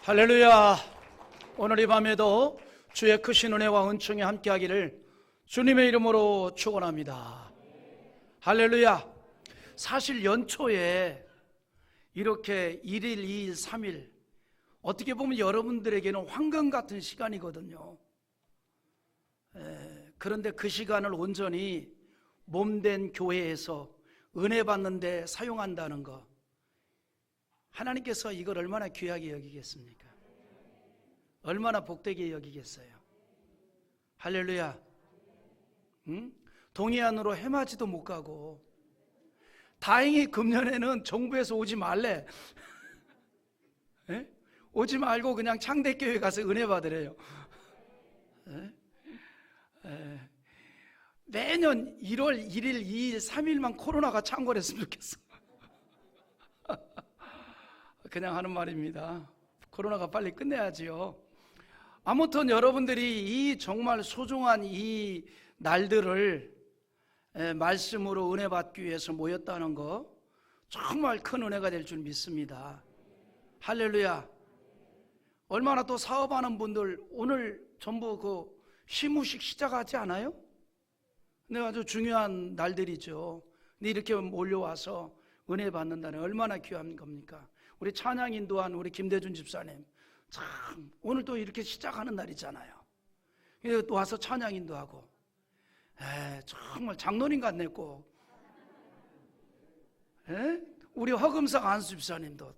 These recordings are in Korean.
할렐루야. 오늘 이 밤에도 주의 크신 은혜와 은총이 함께하기를 주님의 이름으로 축원합니다. 할렐루야. 사실 연초에 이렇게 1일, 2일, 3일 어떻게 보면 여러분들에게는 황금 같은 시간이거든요. 그런데 그 시간을 온전히 몸된 교회에서 은혜 받는 데 사용한다는 거, 하나님께서 이걸 얼마나 귀하게 여기겠습니까? 얼마나 복되게 여기겠어요? 할렐루야. 동해안으로 해맞이도 못 가고, 다행히 금년에는 정부에서 오지 말래. 오지 말고 그냥 창대교회 가서 은혜 받으래요. 매년 1월 1일, 2일, 3일만 코로나가 창궐했으면 좋겠어. 그냥 하는 말입니다. 코로나가 빨리 끝내야지요. 아무튼 여러분들이 이 정말 소중한 이 날들을 말씀으로 은혜 받기 위해서 모였다는 거 정말 큰 은혜가 될 줄 믿습니다. 할렐루야. 얼마나 또 사업하는 분들 오늘 전부 그 시무식 시작하지 않아요? 근데 아주 중요한 날들이죠. 근데 이렇게 몰려와서 은혜 받는다는 얼마나 귀한 겁니까? 우리 찬양 인도한 우리 김대준 집사님, 참 오늘 또 이렇게 시작하는 날이잖아요. 또 와서 찬양 인도하고, 정말 장로님 같네 꼭. 우리 허금상 안수 집사님도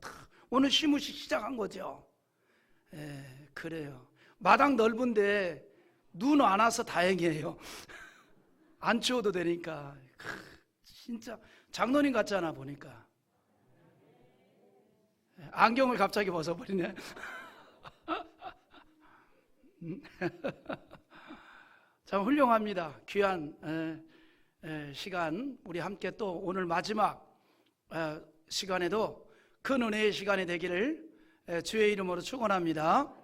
오늘 시무식 시작한 거죠. 그래요. 마당 넓은데 눈 안 와서 다행이에요. 안 치워도 되니까. 진짜 장로님 같잖아 보니까. 안경을 갑자기 벗어버리네. 참 훌륭합니다. 귀한 시간 우리 함께 또 오늘 마지막 시간에도 큰 은혜의 시간이 되기를 주의 이름으로 축원합니다.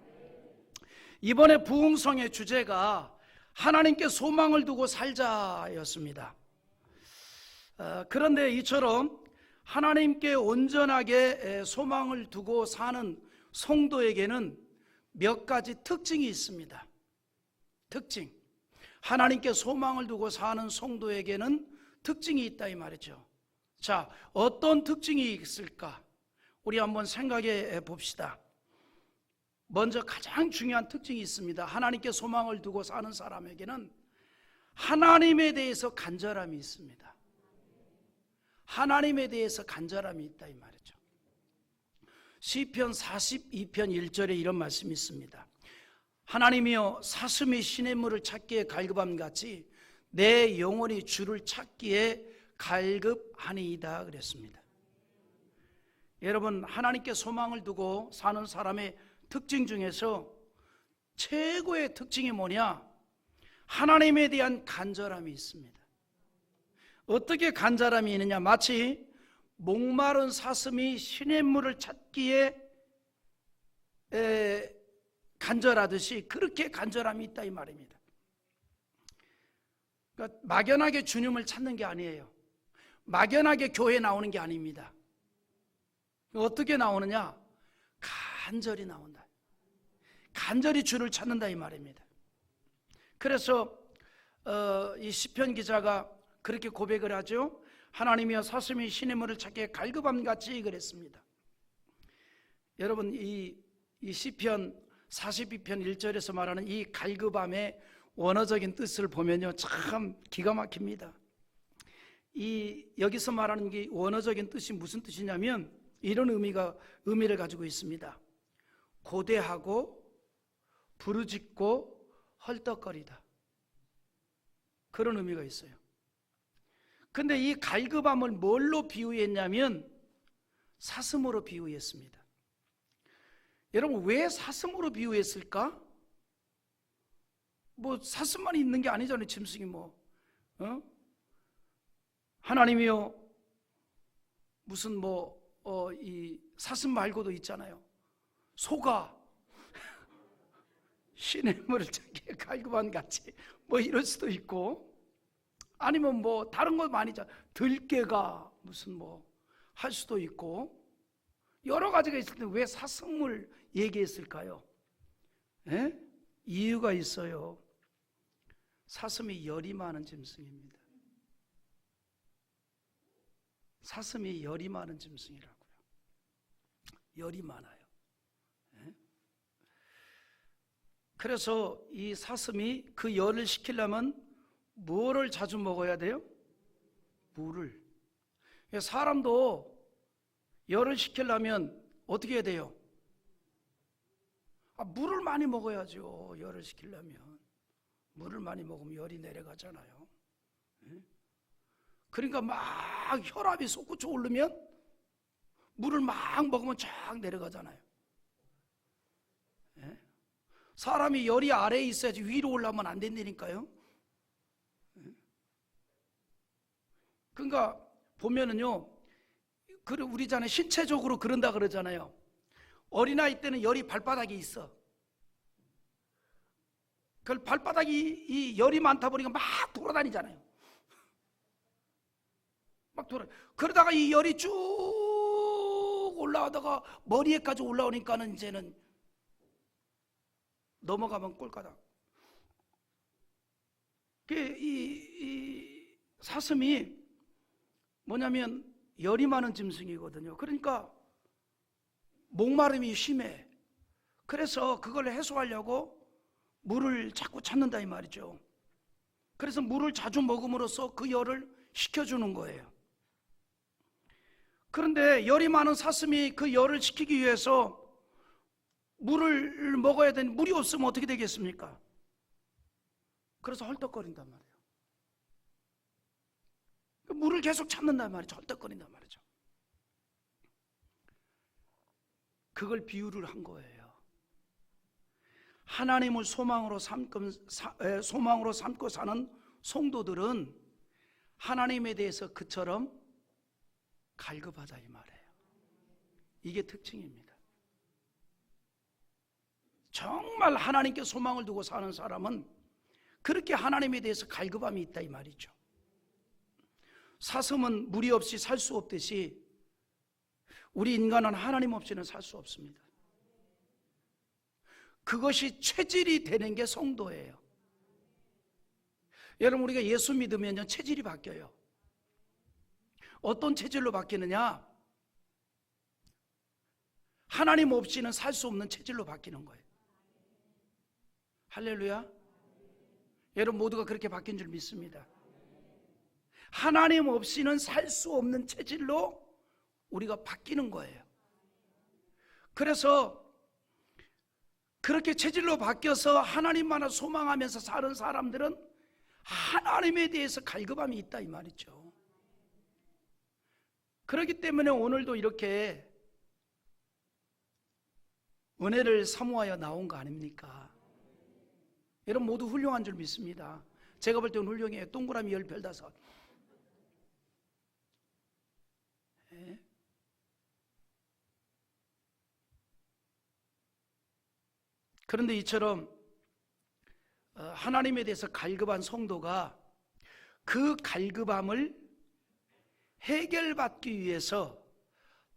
이번에 부흥성의 주제가 하나님께 소망을 두고 살자였습니다. 그런데 이처럼 하나님께 온전하게 소망을 두고 사는 성도에게는 몇 가지 특징이 있습니다. 특징. 하나님께 소망을 두고 사는 성도에게는 특징이 있다 이 말이죠. 자, 어떤 특징이 있을까? 우리 한번 생각해 봅시다. 먼저 가장 중요한 특징이 있습니다. 하나님께 소망을 두고 사는 사람에게는 하나님에 대해서 간절함이 있습니다. 하나님에 대해서 간절함이 있다 이 말이죠. 시편 42편 1절에 이런 말씀이 있습니다. 하나님이여 사슴이 시냇물을 찾기에 갈급함같이 내 영혼이 주를 찾기에 갈급하니이다 그랬습니다. 여러분, 하나님께 소망을 두고 사는 사람의 특징 중에서 최고의 특징이 뭐냐? 하나님에 대한 간절함이 있습니다. 어떻게 간절함이 있느냐? 마치 목마른 사슴이 시냇물을 찾기에 간절하듯이 그렇게 간절함이 있다 이 말입니다. 그러니까 막연하게 주님을 찾는 게 아니에요. 막연하게 교회에 나오는 게 아닙니다. 어떻게 나오느냐? 간절히 나온다. 간절히 주를 찾는다 이 말입니다. 그래서 이 시편 기자가 그렇게 고백을 하죠. 하나님이여 사슴이 시냇물을 찾기에 갈급함같이 그랬습니다. 여러분, 이 시편 42편 1절에서 말하는 이 갈급함의 원어적인 뜻을 보면요, 참 기가 막힙니다. 여기서 말하는 게 원어적인 뜻이 무슨 뜻이냐면 이런 의미를 가지고 있습니다. 고대하고 부르짖고 헐떡거리다, 그런 의미가 있어요. 근데 이 갈급함을 뭘로 비유했냐면 사슴으로 비유했습니다. 여러분, 왜 사슴으로 비유했을까? 뭐 사슴만 있는 게 아니잖아요. 짐승이 하나님이요 무슨 이 사슴 말고도 있잖아요. 소가 시냇물을 찾기에 갈급한 같이 이럴 수도 있고, 아니면 다른 거 많이 있잖아요. 들깨가 무슨 할 수도 있고, 여러 가지가 있을 텐데 왜 사슴을 얘기했을까요? 예? 이유가 있어요. 사슴이 열이 많은 짐승입니다. 사슴이 열이 많은 짐승이라고요. 열이 많아요. 예? 그래서 이 사슴이 그 열을 식히려면 뭐를 자주 먹어야 돼요? 물을. 사람도 열을 식히려면 어떻게 해야 돼요? 물을 많이 먹어야죠. 열을 식히려면 물을 많이 먹으면 열이 내려가잖아요. 그러니까 막 혈압이 솟구쳐 오르면 물을 막 먹으면 쫙 내려가잖아요. 사람이 열이 아래에 있어야지 위로 올라오면 안 된다니까요. 그러니까 보면은요, 우리 전에 신체적으로 그런다 그러잖아요. 어린아이 때는 열이 발바닥에 있어. 그 발바닥이 이 열이 많다 보니까 막 돌아다니잖아요. 막 그러다가 이 열이 쭉 올라가다가 머리에까지 올라오니까는 이제는 넘어가면 꼴까닥. 이 사슴이 뭐냐면 열이 많은 짐승이거든요. 그러니까 목마름이 심해. 그래서 그걸 해소하려고 물을 자꾸 찾는다 이 말이죠. 그래서 물을 자주 먹음으로써 그 열을 식혀주는 거예요. 그런데 열이 많은 사슴이 그 열을 식히기 위해서 물을 먹어야 되는, 물이 없으면 어떻게 되겠습니까? 그래서 헐떡거린단 말이에요. 물을 계속 찾는단 말이죠. 헐떡거린단 말이죠. 그걸 비유를 한 거예요. 하나님을 소망으로 삼고 사는 성도들은 하나님에 대해서 그처럼 갈급하자 이 말이에요. 이게 특징입니다. 정말 하나님께 소망을 두고 사는 사람은 그렇게 하나님에 대해서 갈급함이 있다 이 말이죠. 사슴은 물이 없이 살 수 없듯이 우리 인간은 하나님 없이는 살 수 없습니다. 그것이 체질이 되는 게 성도예요. 여러분, 우리가 예수 믿으면 체질이 바뀌어요. 어떤 체질로 바뀌느냐? 하나님 없이는 살 수 없는 체질로 바뀌는 거예요. 할렐루야. 여러분 모두가 그렇게 바뀐 줄 믿습니다. 하나님 없이는 살 수 없는 체질로 우리가 바뀌는 거예요. 그래서 그렇게 체질로 바뀌어서 하나님만을 소망하면서 사는 사람들은 하나님에 대해서 갈급함이 있다 이 말이죠. 그렇기 때문에 오늘도 이렇게 은혜를 사모하여 나온 거 아닙니까? 여러분 모두 훌륭한 줄 믿습니다. 제가 볼 때는 훌륭해요. 동그라미 10별 5. 네. 그런데 이처럼 하나님에 대해서 갈급한 성도가 그 갈급함을 해결받기 위해서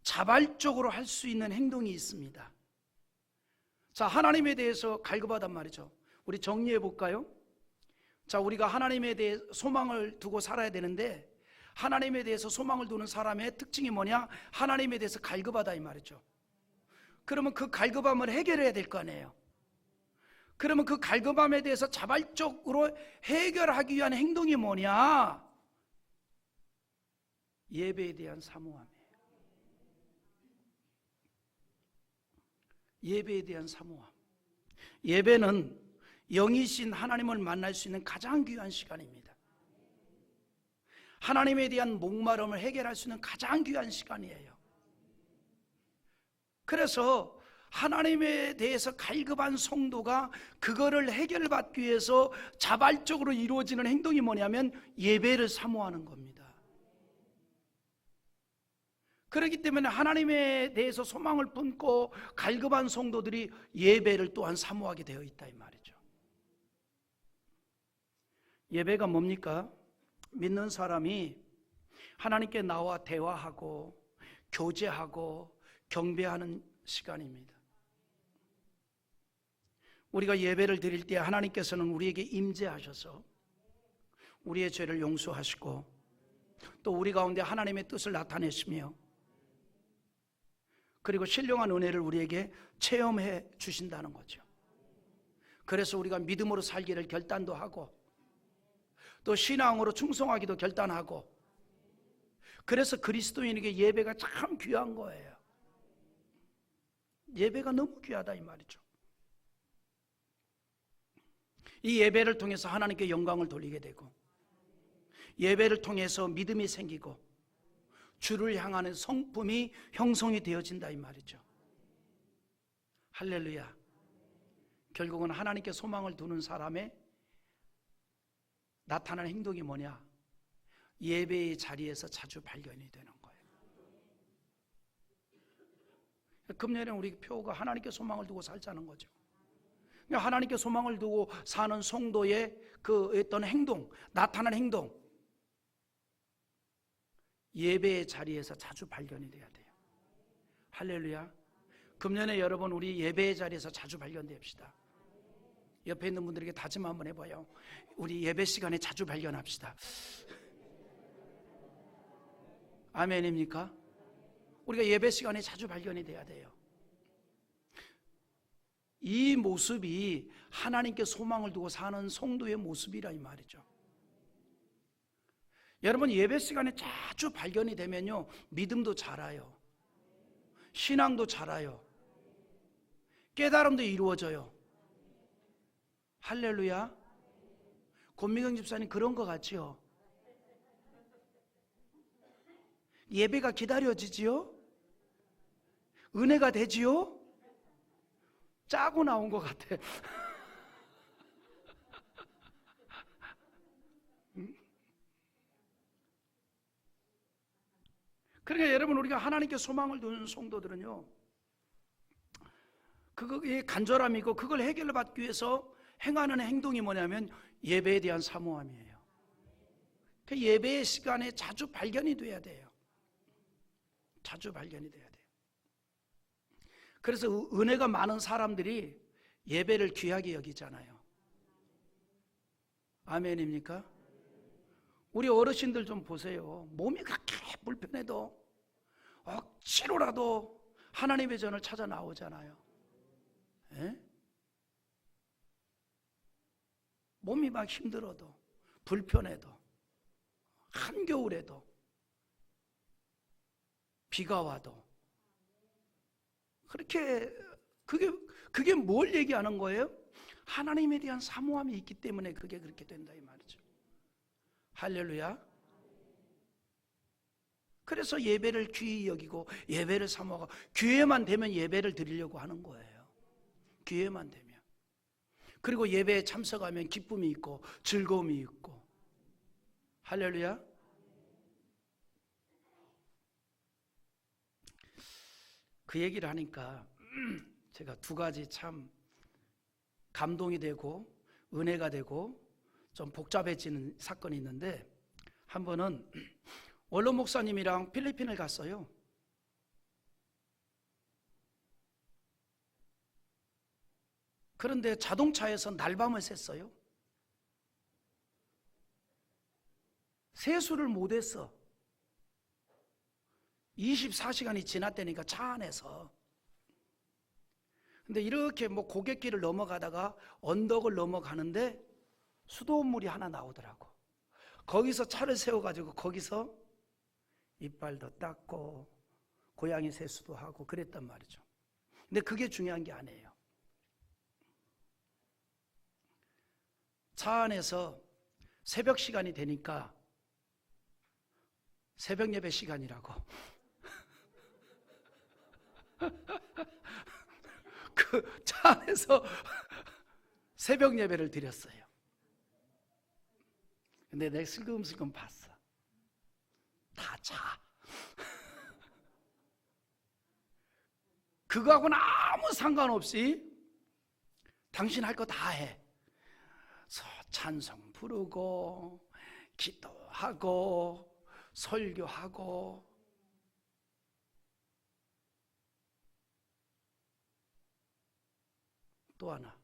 자발적으로 할 수 있는 행동이 있습니다. 자, 하나님에 대해서 갈급하단 말이죠. 우리 정리해 볼까요? 자, 우리가 하나님에 대해 소망을 두고 살아야 되는데 하나님에 대해서 소망을 두는 사람의 특징이 뭐냐? 하나님에 대해서 갈급하다 이 말이죠. 그러면 그 갈급함을 해결해야 될 거 아니에요. 그러면 그 갈급함에 대해서 자발적으로 해결하기 위한 행동이 뭐냐? 예배에 대한 사모함이에요. 예배에 대한 사모함. 예배는 영이신 하나님을 만날 수 있는 가장 귀한 시간입니다. 하나님에 대한 목마름을 해결할 수 있는 가장 귀한 시간이에요. 그래서 하나님에 대해서 갈급한 성도가 그거를 해결받기 위해서 자발적으로 이루어지는 행동이 뭐냐면 예배를 사모하는 겁니다. 그렇기 때문에 하나님에 대해서 소망을 품고 갈급한 성도들이 예배를 또한 사모하게 되어 있다 이 말이죠. 예배가 뭡니까? 믿는 사람이 하나님께 나와 대화하고 교제하고 경배하는 시간입니다. 우리가 예배를 드릴 때 하나님께서는 우리에게 임재하셔서 우리의 죄를 용서하시고 또 우리 가운데 하나님의 뜻을 나타내시며 그리고 신령한 은혜를 우리에게 체험해 주신다는 거죠. 그래서 우리가 믿음으로 살기를 결단도 하고 또 신앙으로 충성하기도 결단하고, 그래서 그리스도인에게 예배가 참 귀한 거예요. 예배가 너무 귀하다 이 말이죠. 이 예배를 통해서 하나님께 영광을 돌리게 되고, 예배를 통해서 믿음이 생기고 주를 향하는 성품이 형성이 되어진다 이 말이죠. 할렐루야. 결국은 하나님께 소망을 두는 사람의 나타나는 행동이 뭐냐? 예배의 자리에서 자주 발견이 되는 거예요. 금년에 우리 표가 하나님께 소망을 두고 살자는 거죠. 하나님께 소망을 두고 사는 성도의 그 어떤 행동, 나타나는 행동, 예배의 자리에서 자주 발견이 돼야 돼요. 할렐루야. 금년에 여러분 우리 예배의 자리에서 자주 발견됩시다. 옆에 있는 분들에게 다짐 한번 해봐요. 우리 예배 시간에 자주 발견합시다. 아멘입니까? 우리가 예배 시간에 자주 발견이 돼야 돼요. 이 모습이 하나님께 소망을 두고 사는 성도의 모습이라 이 말이죠. 여러분 예배 시간에 자주 발견이 되면요, 믿음도 자라요, 신앙도 자라요, 깨달음도 이루어져요. 할렐루야. 권미경 집사님 그런 거 같지요? 예배가 기다려지지요? 은혜가 되지요? 짜고 나온 것 같아. 그러니까 여러분 우리가 하나님께 소망을 두는 성도들은요, 그게 간절함이고 그걸 해결받기 위해서 행하는 행동이 뭐냐면 예배에 대한 사모함이에요. 그 예배의 시간에 자주 발견이 돼야 돼요. 자주 발견이 돼야 돼요. 그래서 은혜가 많은 사람들이 예배를 귀하게 여기잖아요. 아멘입니까? 우리 어르신들 좀 보세요. 몸이 그렇게 불편해도 억지로라도 하나님의 전을 찾아 나오잖아요. 에? 몸이 막 힘들어도, 불편해도, 한겨울에도, 비가 와도, 그렇게 그게 뭘 얘기하는 거예요? 하나님에 대한 사모함이 있기 때문에 그게 그렇게 된다 이 말이죠. 할렐루야. 그래서 예배를 귀히 여기고 예배를 사모하고, 기회만 되면 예배를 드리려고 하는 거예요. 기회만 되면. 그리고 예배에 참석하면 기쁨이 있고 즐거움이 있고. 할렐루야. 그 얘기를 하니까 제가 두 가지 참 감동이 되고 은혜가 되고 좀 복잡해지는 사건이 있는데, 한 번은 원로 목사님이랑 필리핀을 갔어요. 그런데 자동차에서 날밤을 샜어요. 세수를 못했어. 24시간이 지났다니까 차 안에서. 근데 이렇게 고갯길을 넘어가다가 언덕을 넘어가는데 수돗물이 하나 나오더라고. 거기서 차를 세워가지고 거기서 이빨도 닦고 고양이 세수도 하고 그랬단 말이죠. 근데 그게 중요한 게 아니에요. 차 안에서 새벽 시간이 되니까 새벽 예배 시간이라고 그 차 안에서 새벽 예배를 드렸어요. 근데 내가 슬금슬금 봤어. 다 자. 그거하고는 아무 상관없이 당신 할 거 다 해. 찬송 부르고 기도하고 설교하고. 또 하나,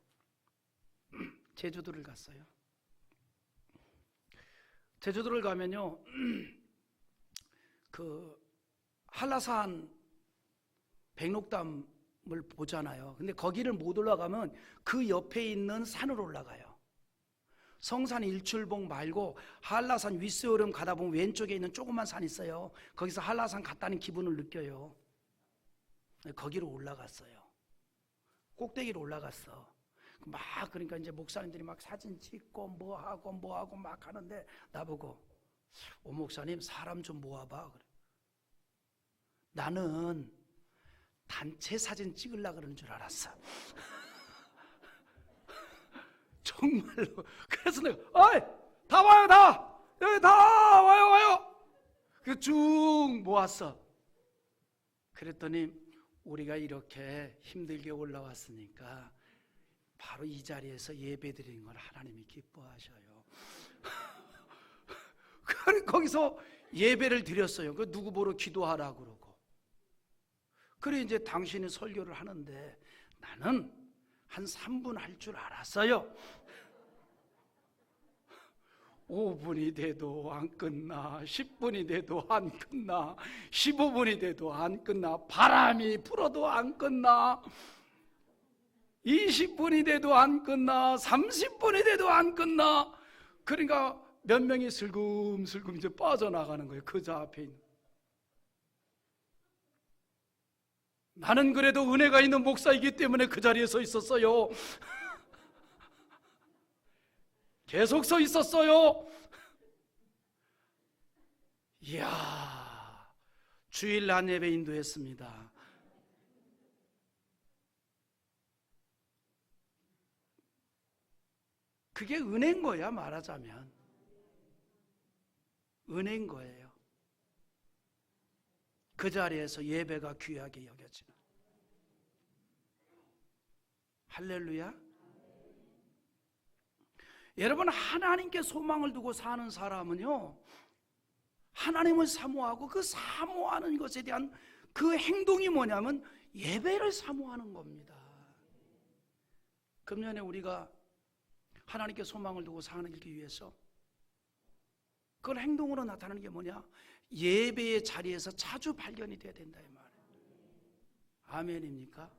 제주도를 갔어요. 제주도를 가면요, 그 한라산 백록담을 보잖아요. 근데 거기를 못 올라가면 그 옆에 있는 산으로 올라가요. 성산 일출봉 말고 한라산 윗세오름 가다 보면 왼쪽에 있는 조그만 산 있어요. 거기서 한라산 갔다는 기분을 느껴요. 거기로 올라갔어요. 꼭대기로 올라갔어. 막 그러니까 이제 목사님들이 막 사진 찍고 뭐 하고 막 하는데 나보고 오 목사님 사람 좀 모아봐 그래. 나는 단체 사진 찍으려고 그러는 줄 알았어. 정말로. 그래서 내가 어이 다 와요 다 여기 다 와요 그 쭉 모았어. 그랬더니 우리가 이렇게 힘들게 올라왔으니까 바로 이 자리에서 예배 드리는 걸 하나님이 기뻐하셔요. 거기서 예배를 드렸어요. 그 누구 보러 기도하라 그러고. 그래 이제 당신이 설교를 하는데 나는 한 3분 할 줄 알았어요. 5분이 돼도 안 끝나, 10분이 돼도 안 끝나, 15분이 돼도 안 끝나, 바람이 불어도 안 끝나, 20분이 돼도 안 끝나, 30분이 돼도 안 끝나. 그러니까 몇 명이 슬금슬금 이제 빠져나가는 거예요. 그 저 앞에 있는. 나는 그래도 은혜가 있는 목사이기 때문에 그 자리에 서 있었어요. 계속 서 있었어요. 이야, 주일 낮 예배 인도했습니다. 그게 은혜인 거야, 말하자면. 은혜인 거예요. 그 자리에서 예배가 귀하게 여겨지는. 할렐루야. 여러분, 하나님께 소망을 두고 사는 사람은요, 하나님을 사모하고 그 사모하는 것에 대한 그 행동이 뭐냐면 예배를 사모하는 겁니다. 금년에 우리가 하나님께 소망을 두고 살기 위해서 그걸 행동으로 나타나는 게 뭐냐? 예배의 자리에서 자주 발견이 돼야 된다 이 말이에요. 아멘입니까?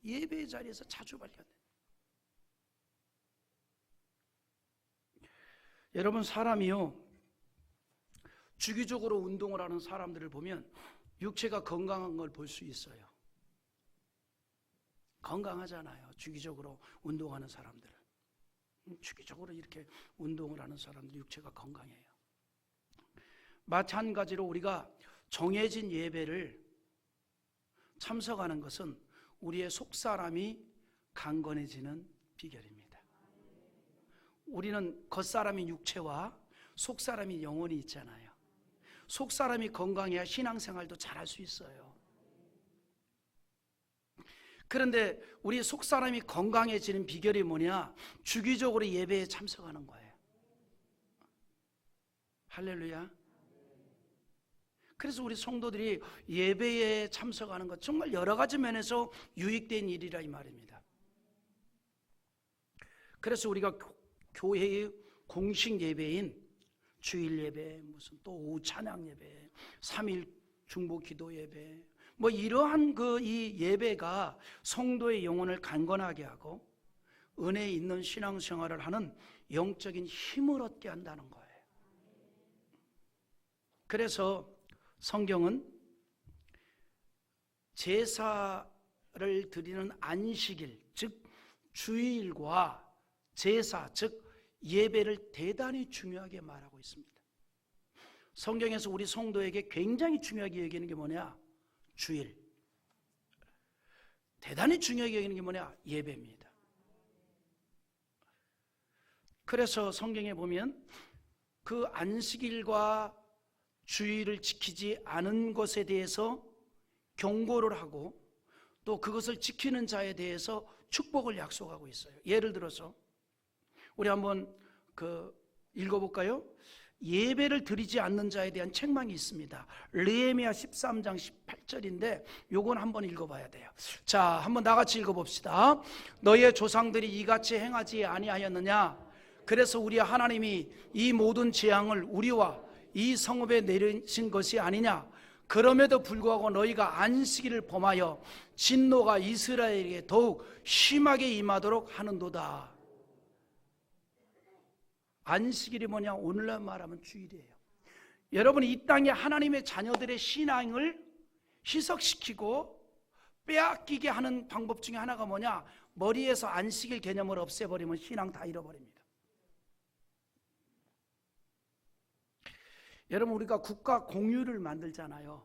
예배의 자리에서 자주 발견돼. 여러분, 사람이요, 주기적으로 운동을 하는 사람들을 보면 육체가 건강한 걸 볼 수 있어요. 건강하잖아요. 주기적으로 운동하는 사람들은. 주기적으로 이렇게 운동을 하는 사람들 육체가 건강해요. 마찬가지로 우리가 정해진 예배를 참석하는 것은 우리의 속사람이 강건해지는 비결입니다. 우리는 겉사람이 육체와 속사람이 영혼이 있잖아요. 속사람이 건강해야 신앙생활도 잘할 수 있어요. 그런데 우리 속사람이 건강해지는 비결이 뭐냐? 주기적으로 예배에 참석하는 거예요. 할렐루야. 그래서 우리 성도들이 예배에 참석하는 것 정말 여러 가지 면에서 유익된 일이라 이 말입니다. 그래서 우리가 교회의 공식 예배인 주일 예배, 무슨 또 오후 찬양 예배, 3일 중보 기도 예배, 뭐 이러한 이 예배가 성도의 영혼을 강건하게 하고 은혜 있는 신앙생활을 하는 영적인 힘을 얻게 한다는 거예요. 그래서 성경은 제사를 드리는 안식일, 즉 주일과 제사, 즉 예배를 대단히 중요하게 말하고 있습니다. 성경에서 우리 성도에게 굉장히 중요하게 여기는 게 뭐냐? 주일. 대단히 중요하게 여기는 게 뭐냐? 예배입니다. 그래서 성경에 보면 그 안식일과 주일을 지키지 않은 것에 대해서 경고를 하고 또 그것을 지키는 자에 대해서 축복을 약속하고 있어요. 예를 들어서 우리 한번 읽어볼까요? 예배를 드리지 않는 자에 대한 책망이 있습니다. 느헤미야 13장 18절인데 요건 한번 읽어봐야 돼요. 자, 한번 나같이 읽어봅시다. 너희의 조상들이 이같이 행하지 아니하였느냐? 그래서 우리 하나님이 이 모든 재앙을 우리와 이 성읍에 내리신 것이 아니냐? 그럼에도 불구하고 너희가 안식일을 범하여 진노가 이스라엘에게 더욱 심하게 임하도록 하는도다. 안식일이 뭐냐? 오늘날 말하면 주일이에요. 여러분, 이 땅에 하나님의 자녀들의 신앙을 희석시키고 빼앗기게 하는 방법 중에 하나가 뭐냐? 머리에서 안식일 개념을 없애버리면 신앙 다 잃어버립니다. 여러분, 우리가 국가 공휴일을 만들잖아요.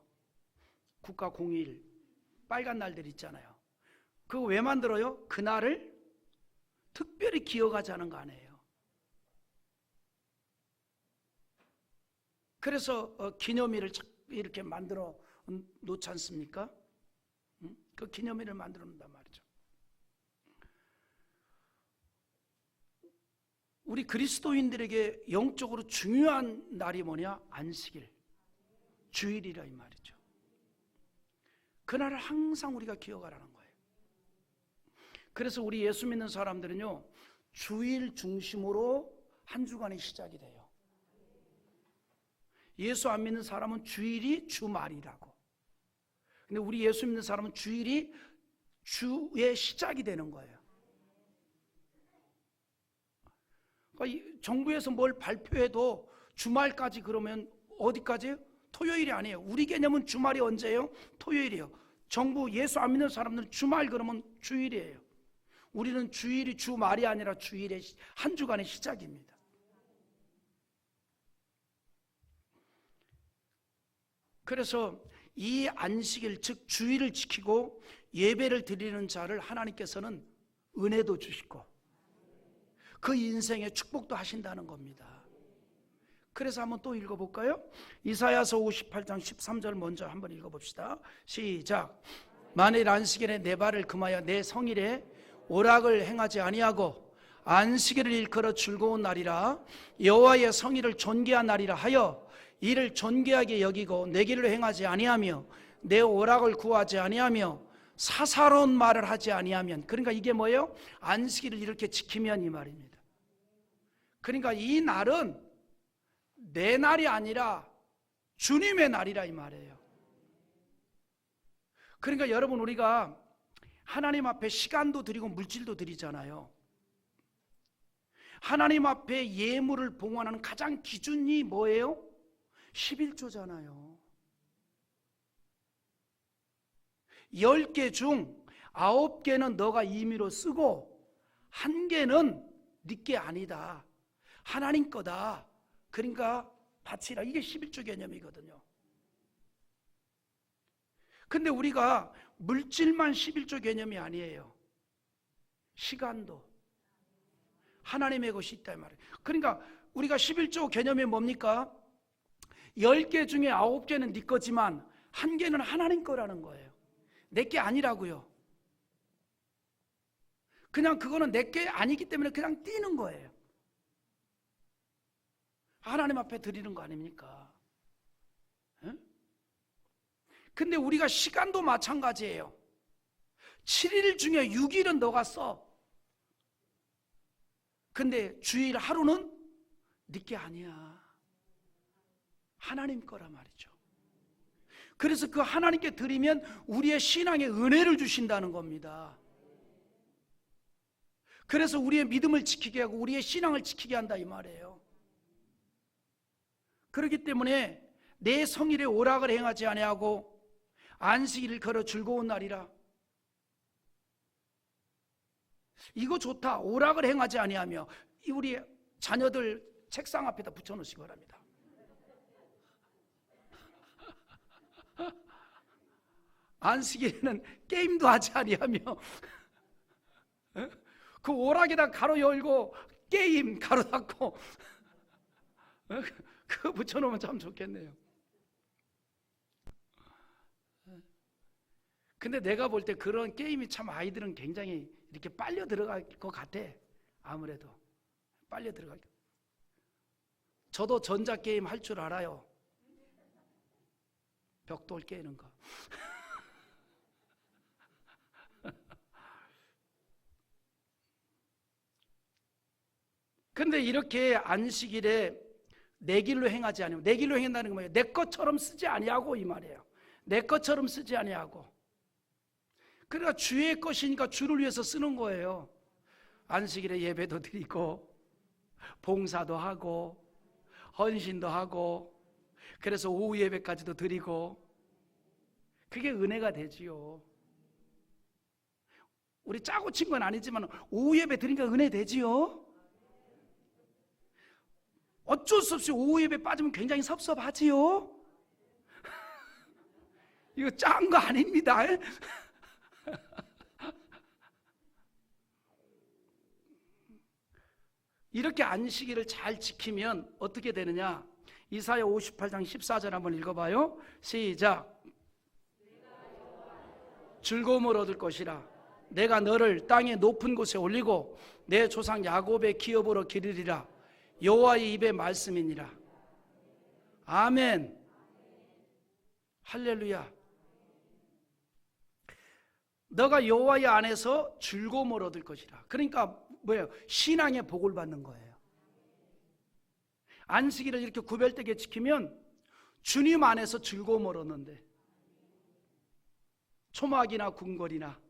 국가 공휴일, 빨간 날들 있잖아요. 그거 왜 만들어요? 그날을 특별히 기억하자는 거 아니에요. 그래서 기념일을 이렇게 만들어 놓지 않습니까? 그 기념일을 만들어 놓는단 말이죠. 우리 그리스도인들에게 영적으로 중요한 날이 뭐냐? 안식일, 주일이라 이 말이죠. 그날을 항상 우리가 기억하라는 거예요. 그래서 우리 예수 믿는 사람들은요, 주일 중심으로 한 주간이 시작이 돼요. 예수 안 믿는 사람은 주일이 주말이라고. 근데 우리 예수 믿는 사람은 주일이 주의 시작이 되는 거예요. 그러니까 정부에서 뭘 발표해도 주말까지 그러면 어디까지요? 토요일이 아니에요. 우리 개념은 주말이 언제예요? 토요일이에요. 정부 예수 안 믿는 사람들은 주말 그러면 주일이에요. 우리는 주일이 주말이 아니라 주일의 한 주간의 시작입니다. 그래서 이 안식일, 즉 주일을 지키고 예배를 드리는 자를 하나님께서는 은혜도 주시고 그 인생에 축복도 하신다는 겁니다. 그래서 한번 또 읽어볼까요? 이사야서 58장 13절 먼저 한번 읽어봅시다. 시작. 만일 안식일에 내 발을 금하여 내 성일에 오락을 행하지 아니하고 안식일을 일컬어 즐거운 날이라 여호와의 성일을 존귀한 날이라 하여 이를 존귀하게 여기고 내 길로 행하지 아니하며 내 오락을 구하지 아니하며 사사로운 말을 하지 아니하면, 그러니까 이게 뭐예요? 안식일을 이렇게 지키면 이 말입니다. 그러니까 이 날은 내 날이 아니라 주님의 날이라 이 말이에요. 그러니까 여러분, 우리가 하나님 앞에 시간도 드리고 물질도 드리잖아요. 하나님 앞에 예물을 봉헌하는 가장 기준이 뭐예요? 11조잖아요. 10개 중 9개는 너가 임의로 쓰고 1개는 네게 아니다. 하나님 거다. 그러니까 바치라. 이게 11조 개념이거든요. 근데 우리가 물질만 11조 개념이 아니에요. 시간도 하나님의 것이 있다 이 말이에요. 그러니까 우리가 11조 개념이 뭡니까? 10개 중에 9개는 네 거지만 1개는 하나님 거라는 거예요. 내 게 아니라고요. 그냥 그거는 내 게 아니기 때문에 그냥 띄는 거예요. 하나님 앞에 드리는 거 아닙니까? 에? 근데 우리가 시간도 마찬가지예요. 7일 중에 6일은 너가 써. 근데 주일 하루는 네 게 아니야. 하나님 거라 말이죠. 그래서 그 하나님께 드리면 우리의 신앙에 은혜를 주신다는 겁니다. 그래서 우리의 믿음을 지키게 하고 우리의 신앙을 지키게 한다 이 말이에요. 그렇기 때문에 내 성일에 오락을 행하지 아니하고 안식일을 걸어 즐거운 날이라. 이거 좋다. 오락을 행하지 아니하며. 우리 자녀들 책상 앞에다 붙여놓으시기 바랍니다. 안식일에는 게임도 하지 아니하며 그 오락에다 가로 열고 게임 가로 닫고 그거 붙여놓으면 참 좋겠네요. 근데 내가 볼 때 그런 게임이 참 아이들은 굉장히 이렇게 빨려 들어갈 것 같아. 아무래도 빨려 들어갈. 저도 전자게임 할 줄 알아요. 벽돌 깨는 거. 근데 이렇게 안식일에 내 길로 행하지 아니하고, 내 길로 행한다는 건 뭐예요? 내 것처럼 쓰지 아니하고 이 말이에요. 내 것처럼 쓰지 아니하고. 그러니까 주의 것이니까 주를 위해서 쓰는 거예요. 안식일에 예배도 드리고 봉사도 하고 헌신도 하고, 그래서 오후 예배까지도 드리고, 그게 은혜가 되지요. 우리 짜고 친 건 아니지만 오후 예배 드리니까 은혜 되지요. 어쩔 수 없이 오후 예배 빠지면 굉장히 섭섭하지요. 이거 짠 거 아닙니다. 이렇게 안식일을 잘 지키면 어떻게 되느냐? 이사야 58장 14절 한번 읽어봐요. 시작. 즐거움을 얻을 것이라. 내가 너를 땅의 높은 곳에 올리고 내 조상 야곱의 기업으로 기르리라. 여호와의 입의 말씀이니라. 아멘. 할렐루야. 너가 여호와의 안에서 즐거움을 얻을 것이라. 그러니까 뭐예요? 신앙의 복을 받는 거예요. 안식일을 이렇게 구별되게 지키면 주님 안에서 즐거움을 얻는데, 초막이나 궁궐이나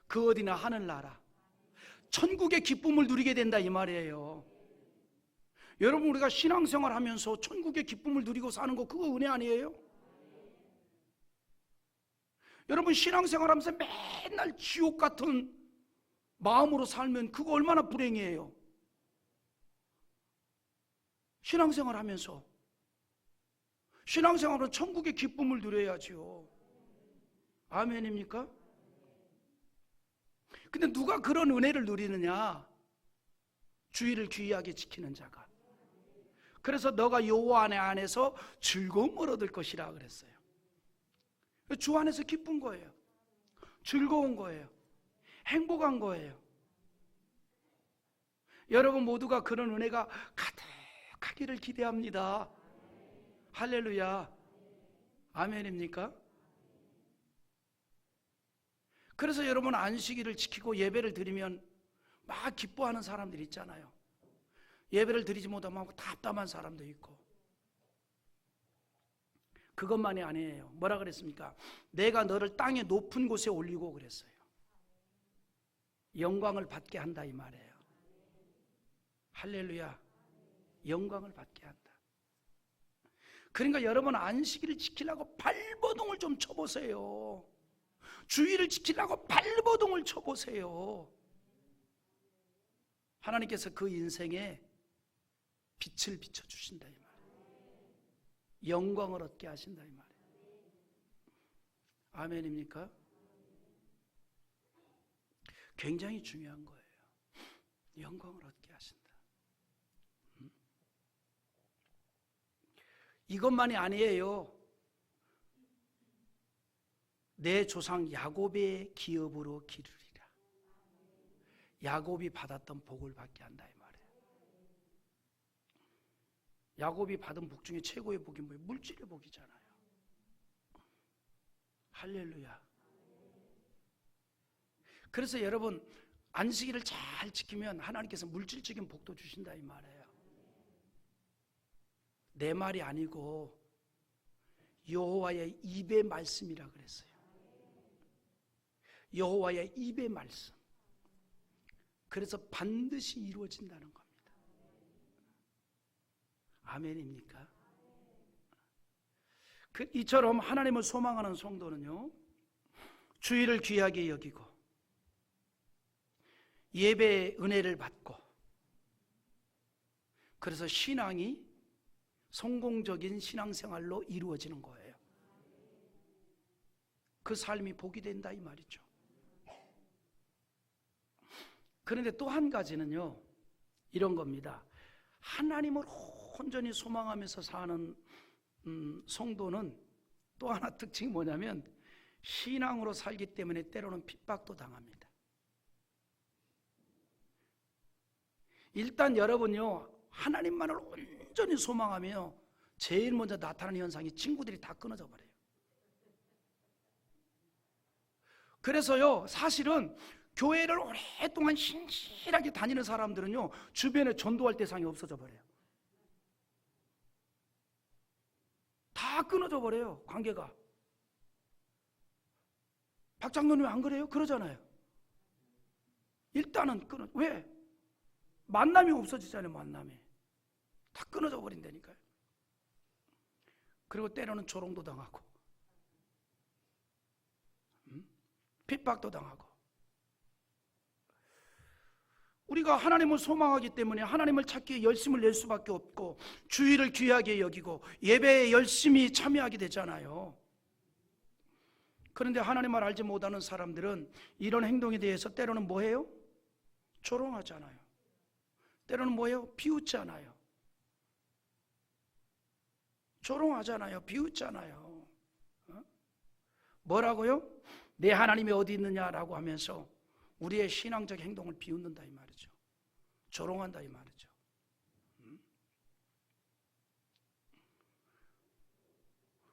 그 어디나 하늘나라 천국의 기쁨을 누리게 된다 이 말이에요. 여러분, 우리가 신앙생활 하면서 천국의 기쁨을 누리고 사는 거, 그거 은혜 아니에요? 여러분, 신앙생활 하면서 맨날 지옥 같은 마음으로 살면 그거 얼마나 불행이에요. 신앙생활 하면서, 신앙생활은 천국의 기쁨을 누려야지요. 아멘입니까? 근데 누가 그런 은혜를 누리느냐? 주의를 귀하게 지키는 자가. 그래서 너가 여호와 안에서 즐거움을 얻을 것이라 그랬어요. 주 안에서 기쁜 거예요. 즐거운 거예요. 행복한 거예요. 여러분 모두가 그런 은혜가 가득하기를 기대합니다. 할렐루야. 아멘입니까? 그래서 여러분, 안식일을 지키고 예배를 드리면 막 기뻐하는 사람들이 있잖아요. 예배를 드리지 못하면 답답한 사람도 있고. 그것만이 아니에요. 뭐라 그랬습니까? 내가 너를 땅의 높은 곳에 올리고 그랬어요. 영광을 받게 한다 이 말이에요. 할렐루야. 영광을 받게 한다. 그러니까 여러분, 안식일을 지키려고 발버둥을 좀 쳐보세요. 주의를 지키려고 발버둥을 쳐보세요. 하나님께서 그 인생에 빛을 비춰주신다 이 말이에요. 영광을 얻게 하신다 이 말이에요. 아멘입니까? 굉장히 중요한 거예요. 영광을 얻게 하신다. 이것만이 아니에요. 내 조상 야곱의 기업으로 기르리라. 야곱이 받았던 복을 받게 한다 이 말이에요. 야곱이 받은 복 중에 최고의 복이 뭐예요? 물질의 복이잖아요. 할렐루야. 그래서 여러분, 안식일을 잘 지키면 하나님께서 물질적인 복도 주신다 이 말이에요. 내 말이 아니고 여호와의 입의 말씀이라 그랬어요. 여호와의 입의 말씀. 그래서 반드시 이루어진다는 겁니다. 아멘입니까? 이처럼 하나님을 소망하는 성도는요, 주의를 귀하게 여기고 예배의 은혜를 받고, 그래서 신앙이 성공적인 신앙생활로 이루어지는 거예요. 그 삶이 복이 된다 이 말이죠. 그런데 또 한 가지는요, 이런 겁니다. 하나님을 온전히 소망하면서 사는 성도는 또 하나 특징이 뭐냐면, 신앙으로 살기 때문에 때로는 핍박도 당합니다. 일단 여러분요, 하나님만을 온전히 소망하며 제일 먼저 나타나는 현상이 친구들이 다 끊어져 버려요. 그래서요, 사실은 교회를 오랫동안 신실하게 다니는 사람들은요, 주변에 전도할 대상이 없어져 버려요. 다 끊어져 버려요, 관계가. 박 장로님 안 그래요? 그러잖아요. 일단은 끊어. 왜? 만남이 없어지잖아요. 만남이 다 끊어져 버린다니까요. 그리고 때로는 조롱도 당하고 핍박도 당하고. 우리가 하나님을 소망하기 때문에 하나님을 찾기에 열심을 낼 수밖에 없고 주일을 귀하게 여기고 예배에 열심히 참여하게 되잖아요. 그런데 하나님을 알지 못하는 사람들은 이런 행동에 대해서 때로는 뭐해요? 조롱하잖아요. 때로는 뭐예요? 비웃잖아요. 조롱하잖아요. 비웃잖아요. 뭐라고요? 내 하나님이 어디 있느냐라고 하면서 우리의 신앙적 행동을 비웃는다 이 말이죠. 조롱한다 이 말이죠.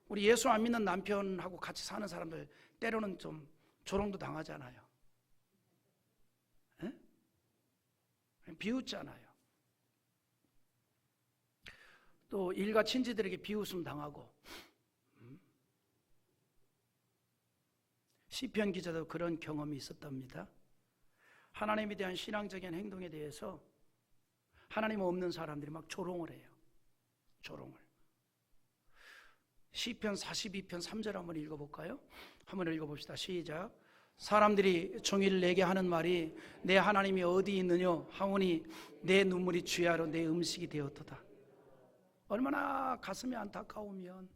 우리 예수 안 믿는 남편하고 같이 사는 사람들 때로는 좀 조롱도 당하잖아요. 에? 비웃잖아요. 또 일가 친지들에게 비웃음 당하고. 시편 기자도 그런 경험이 있었답니다. 하나님에 대한 신앙적인 행동에 대해서 하나님 없는 사람들이 막 조롱을 해요. 조롱을. 시편 42편 3절 한번 읽어볼까요? 한번 읽어봅시다. 시작. 사람들이 종일 내게 하는 말이 내 하나님이 어디 있느냐 하오니 내 눈물이 주야로 내 음식이 되었도다. 얼마나 가슴이 안타까우면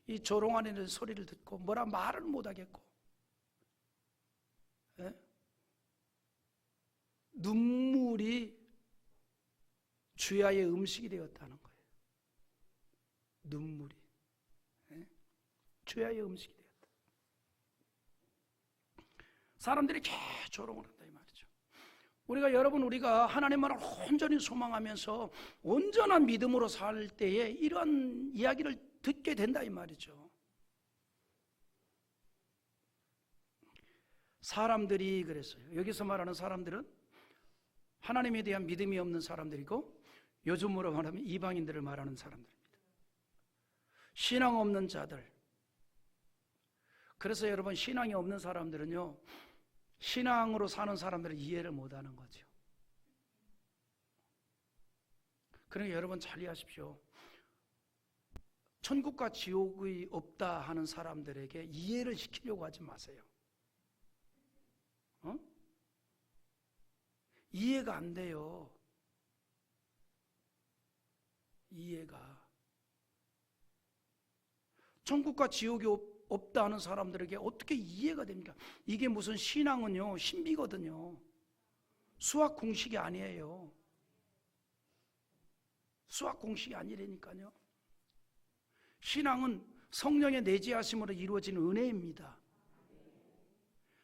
이 조롱하는 소리를 듣고 뭐라 말을 못하겠고, 예? 눈물이 주야의 음식이 되었다는 거예요. 눈물이, 예? 주야의 음식이 되었다. 사람들이 계속 조롱을 한다 이 말이죠. 우리가 하나님만을 온전히 소망하면서 온전한 믿음으로 살 때에 이런 이야기를 듣게 된다 이 말이죠. 사람들이 그랬어요. 여기서 말하는 사람들은 하나님에 대한 믿음이 없는 사람들이고 요즘으로 말하면 이방인들을 말하는 사람들입니다. 신앙 없는 자들. 그래서 여러분, 신앙이 없는 사람들은요, 신앙으로 사는 사람들을 이해를 못하는 거죠. 그러니까 여러분 잘 이해하십시오. 천국과 지옥이 없다 하는 사람들에게 이해를 시키려고 하지 마세요. 이해가 안 돼요. 이해가. 천국과 지옥이 없다 하는 사람들에게 어떻게 이해가 됩니까? 이게 무슨 신앙은요, 신비거든요. 수학 공식이 아니에요. 수학 공식이 아니라니까요. 신앙은 성령의 내재하심으로 이루어지는 은혜입니다.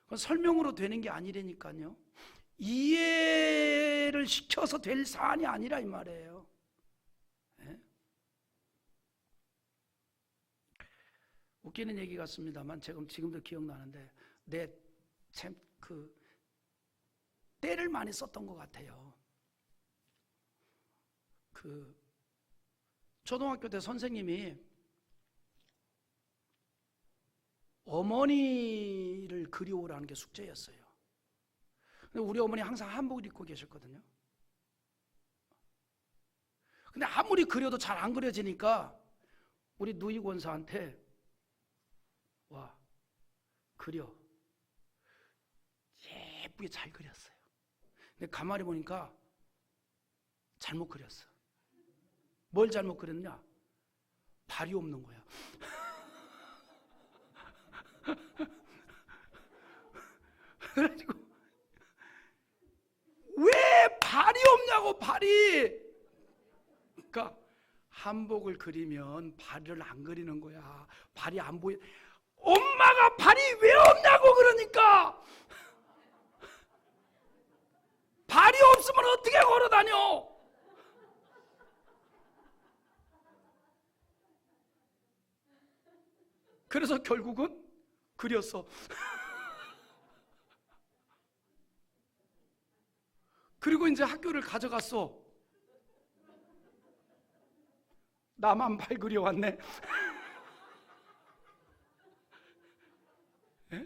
그건 설명으로 되는 게 아니라니까요. 이해를 시켜서 될 사안이 아니라 이 말이에요. 네? 웃기는 얘기 같습니다만 지금도 기억나는데 참 때를 많이 썼던 것 같아요. 초등학교 때 선생님이 어머니를 그리워라는 게 숙제였어요. 근데 우리 어머니 항상 한복을 입고 계셨거든요. 근데 아무리 그려도 잘 안 그려지니까 우리 누이 권사한테 와, 그려. 예쁘게 잘 그렸어요. 근데 가만히 보니까 잘못 그렸어. 뭘 잘못 그렸냐? 발이 없는 거야. 그래가지고 왜 발이 없냐고, 발이. 그러니까 한복을 그리면 발을 안 그리는 거야. 발이 안 보여. 엄마가 발이 왜 없냐고. 그러니까 발이 없으면 어떻게 걸어 다녀? 그래서 결국은 그렸어. 그리고 이제 학교를 가져갔어. 나만 발 그려왔네. 예?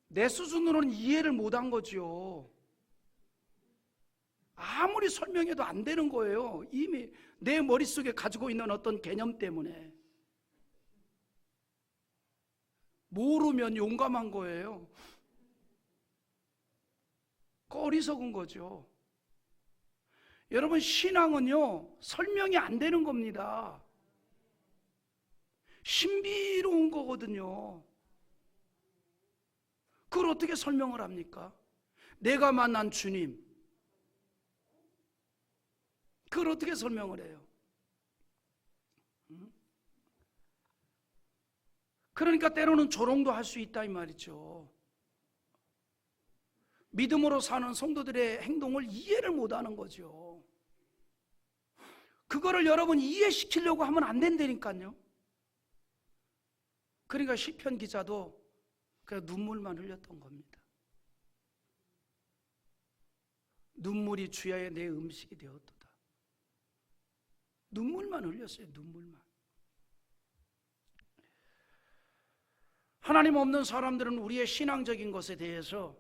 내 수준으로는 이해를 못한 거죠. 아무리 설명해도 안 되는 거예요. 이미 내 머릿속에 가지고 있는 어떤 개념 때문에. 모르면 용감한 거예요. 어리석은 거죠. 여러분, 신앙은요, 설명이 안 되는 겁니다. 신비로운 거거든요. 그걸 어떻게 설명을 합니까? 내가 만난 주님, 그걸 어떻게 설명을 해요? 그러니까 때로는 조롱도 할 수 있다 이 말이죠. 믿음으로 사는 성도들의 행동을 이해를 못하는 거죠. 그거를 여러분 이해시키려고 하면 안 된다니까요. 그러니까 시편 기자도 그냥 눈물만 흘렸던 겁니다. 눈물이 주야의 내 음식이 되었도다. 눈물만 흘렸어요. 눈물만. 하나님 없는 사람들은 우리의 신앙적인 것에 대해서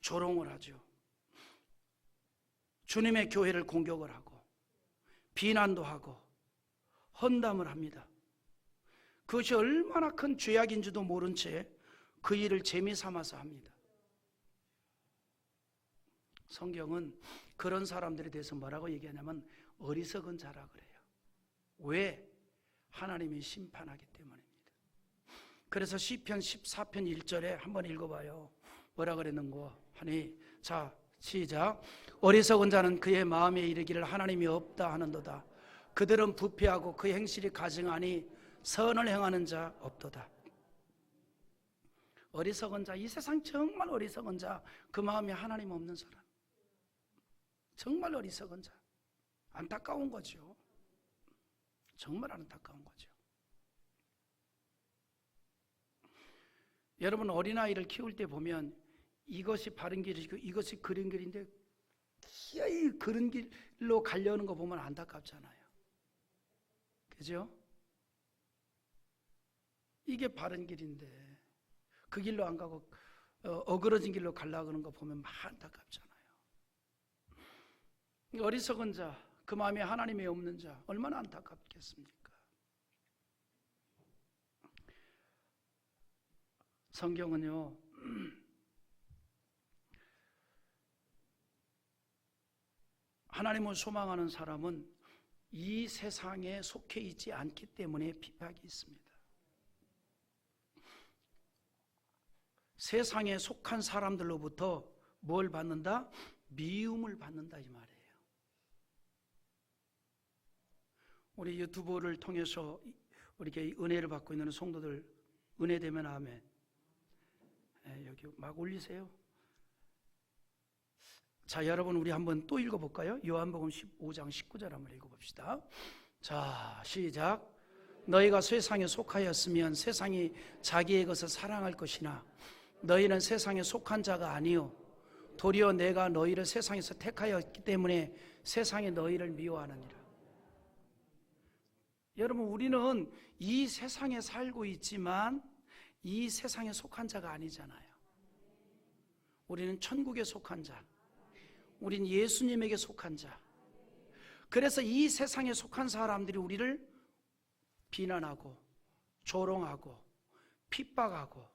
조롱을 하죠. 주님의 교회를 공격을 하고 비난도 하고 헌담을 합니다. 그것이 얼마나 큰 죄악인지도 모른 채 그 일을 재미삼아서 합니다. 성경은 그런 사람들에 대해서 뭐라고 얘기하냐면 어리석은 자라 그래요. 왜? 하나님이 심판하기 때문입니다. 그래서 시편 14편 1절에 한번 읽어봐요. 뭐라 그랬는고 하니, 자 시작. 어리석은 자는 그의 마음에 이르기를 하나님이 없다 하는도다. 그들은 부패하고 그 행실이 가증하니 선을 행하는 자 없도다. 어리석은 자, 이 세상 정말 어리석은 자, 그 마음에 하나님 없는 사람, 정말 어리석은 자. 안타까운 거죠. 정말 안타까운 거죠. 여러분, 어린아이를 키울 때 보면 이것이 바른 길이고 이것이 그른 길인데 기어이 그른 길로 가려는 거 보면 안타깝잖아요. 그죠? 이게 바른 길인데 그 길로 안 가고 어그러진 길로 가려고 하는 거 보면 막 안타깝잖아요. 어리석은 자, 그 마음에 하나님이 없는 자, 얼마나 안타깝겠습니까? 성경은요, 하나님을 소망하는 사람은 이 세상에 속해 있지 않기 때문에 핍박이 있습니다. 세상에 속한 사람들로부터 뭘 받는다? 미움을 받는다 이 말이에요. 우리 유튜브를 통해서 이렇게 은혜를 받고 있는 성도들, 은혜 되면 아멘. 여기 막 올리세요. 자, 여러분, 우리 한번 또 읽어볼까요? 요한복음 15장 19절 한번 읽어봅시다. 자, 시작. 너희가 세상에 속하였으면 세상이 자기의 것을 사랑할 것이나 너희는 세상에 속한 자가 아니요 도리어 내가 너희를 세상에서 택하였기 때문에 세상이 너희를 미워하느니라. 여러분, 우리는 이 세상에 살고 있지만 이 세상에 속한 자가 아니잖아요. 우리는 천국에 속한 자, 우린 예수님에게 속한 자. 그래서 이 세상에 속한 사람들이 우리를 비난하고 조롱하고 핍박하고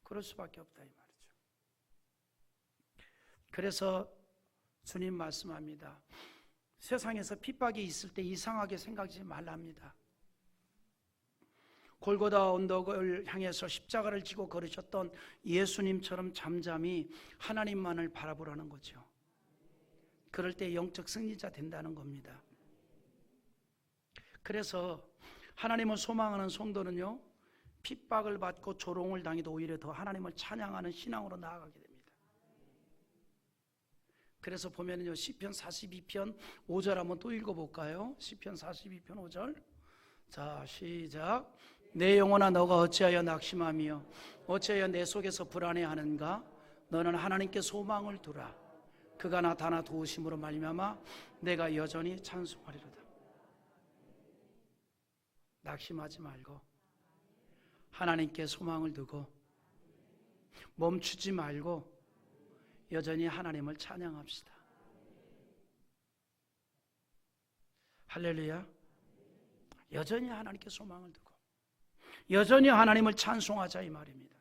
그럴 수밖에 없다 이 말이죠. 그래서 주님 말씀합니다. 세상에서 핍박이 있을 때 이상하게 생각하지 말랍니다. 골고다 언덕을 향해서 십자가를 지고 걸으셨던 예수님처럼 잠잠히 하나님만을 바라보라는 거죠. 그럴 때 영적 승리자 된다는 겁니다. 그래서 하나님을 소망하는 성도는요, 핍박을 받고 조롱을 당해도 오히려 더 하나님을 찬양하는 신앙으로 나아가게 됩니다. 그래서 보면은요, 시편 42편 5절 한번 또 읽어볼까요? 시편 42편 5절. 자, 시작. 내 영혼아, 너가 어찌하여 낙심하며 어찌하여 내 속에서 불안해하는가? 너는 하나님께 소망을 두라. 그가 나타나 도우심으로 말미암아 내가 여전히 찬송하리로다. 낙심하지 말고 하나님께 소망을 두고 멈추지 말고 여전히 하나님을 찬양합시다. 할렐루야. 여전히 하나님께 소망을 두고 여전히 하나님을 찬송하자 이 말입니다.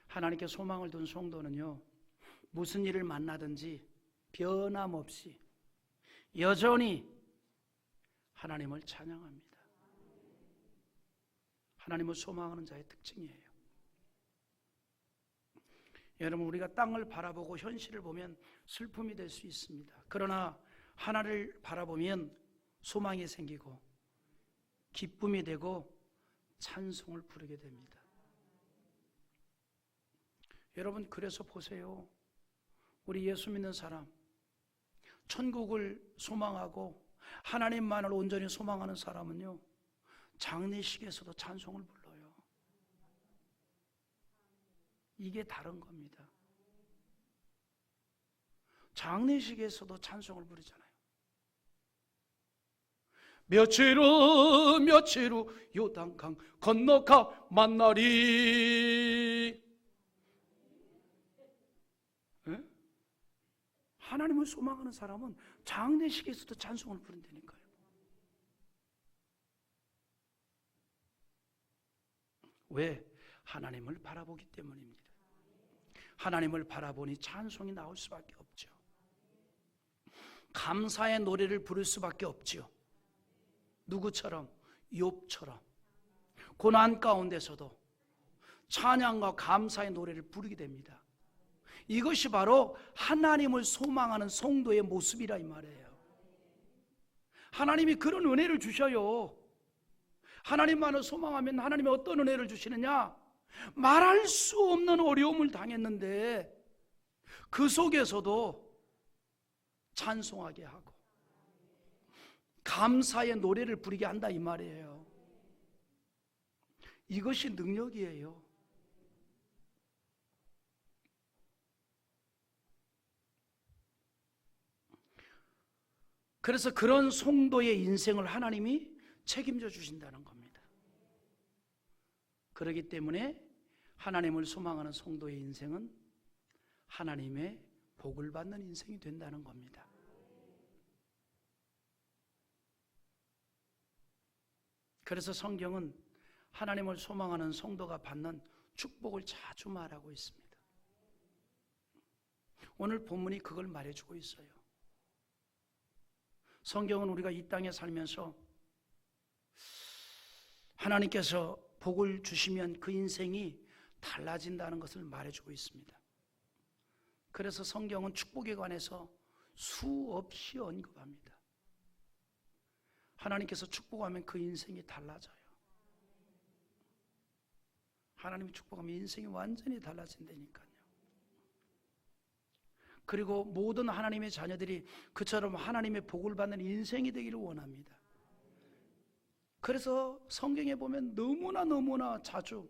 하나님께 소망을 둔 성도는요, 무슨 일을 만나든지 변함없이 여전히 하나님을 찬양합니다. 하나님을 소망하는 자의 특징이에요. 여러분, 우리가 땅을 바라보고 현실을 보면 슬픔이 될 수 있습니다. 그러나 하나를 바라보면 소망이 생기고 기쁨이 되고 찬송을 부르게 됩니다. 여러분, 그래서 보세요. 우리 예수 믿는 사람, 천국을 소망하고 하나님만을 온전히 소망하는 사람은요, 장례식에서도 찬송을 불러요. 이게 다른 겁니다. 장례식에서도 찬송을 부르잖아요. 며칠 후 요단강 건너가 만나리. 네? 하나님을 소망하는 사람은 장례식에서도 찬송을 부른다니까요. 왜? 하나님을 바라보기 때문입니다. 하나님을 바라보니 찬송이 나올 수밖에 없죠. 감사의 노래를 부를 수밖에 없죠. 누구처럼? 욥처럼 고난 가운데서도 찬양과 감사의 노래를 부르게 됩니다. 이것이 바로 하나님을 소망하는 성도의 모습이라 이 말이에요. 하나님이 그런 은혜를 주셔요. 하나님만을 소망하면 하나님이 어떤 은혜를 주시느냐? 말할 수 없는 어려움을 당했는데 그 속에서도 찬송하게 하고 감사의 노래를 부르게 한다 이 말이에요. 이것이 능력이에요. 그래서 그런 성도의 인생을 하나님이 책임져 주신다는 겁니다. 그렇기 때문에 하나님을 소망하는 성도의 인생은 하나님의 복을 받는 인생이 된다는 겁니다. 그래서 성경은 하나님을 소망하는 성도가 받는 축복을 자주 말하고 있습니다. 오늘 본문이 그걸 말해주고 있어요. 성경은 우리가 이 땅에 살면서 하나님께서 복을 주시면 그 인생이 달라진다는 것을 말해주고 있습니다. 그래서 성경은 축복에 관해서 수없이 언급합니다. 하나님께서 축복하면 그 인생이 달라져요. 하나님이 축복하면 인생이 완전히 달라진다니까요. 그리고 모든 하나님의 자녀들이 그처럼 하나님의 복을 받는 인생이 되기를 원합니다. 그래서 성경에 보면 너무나 자주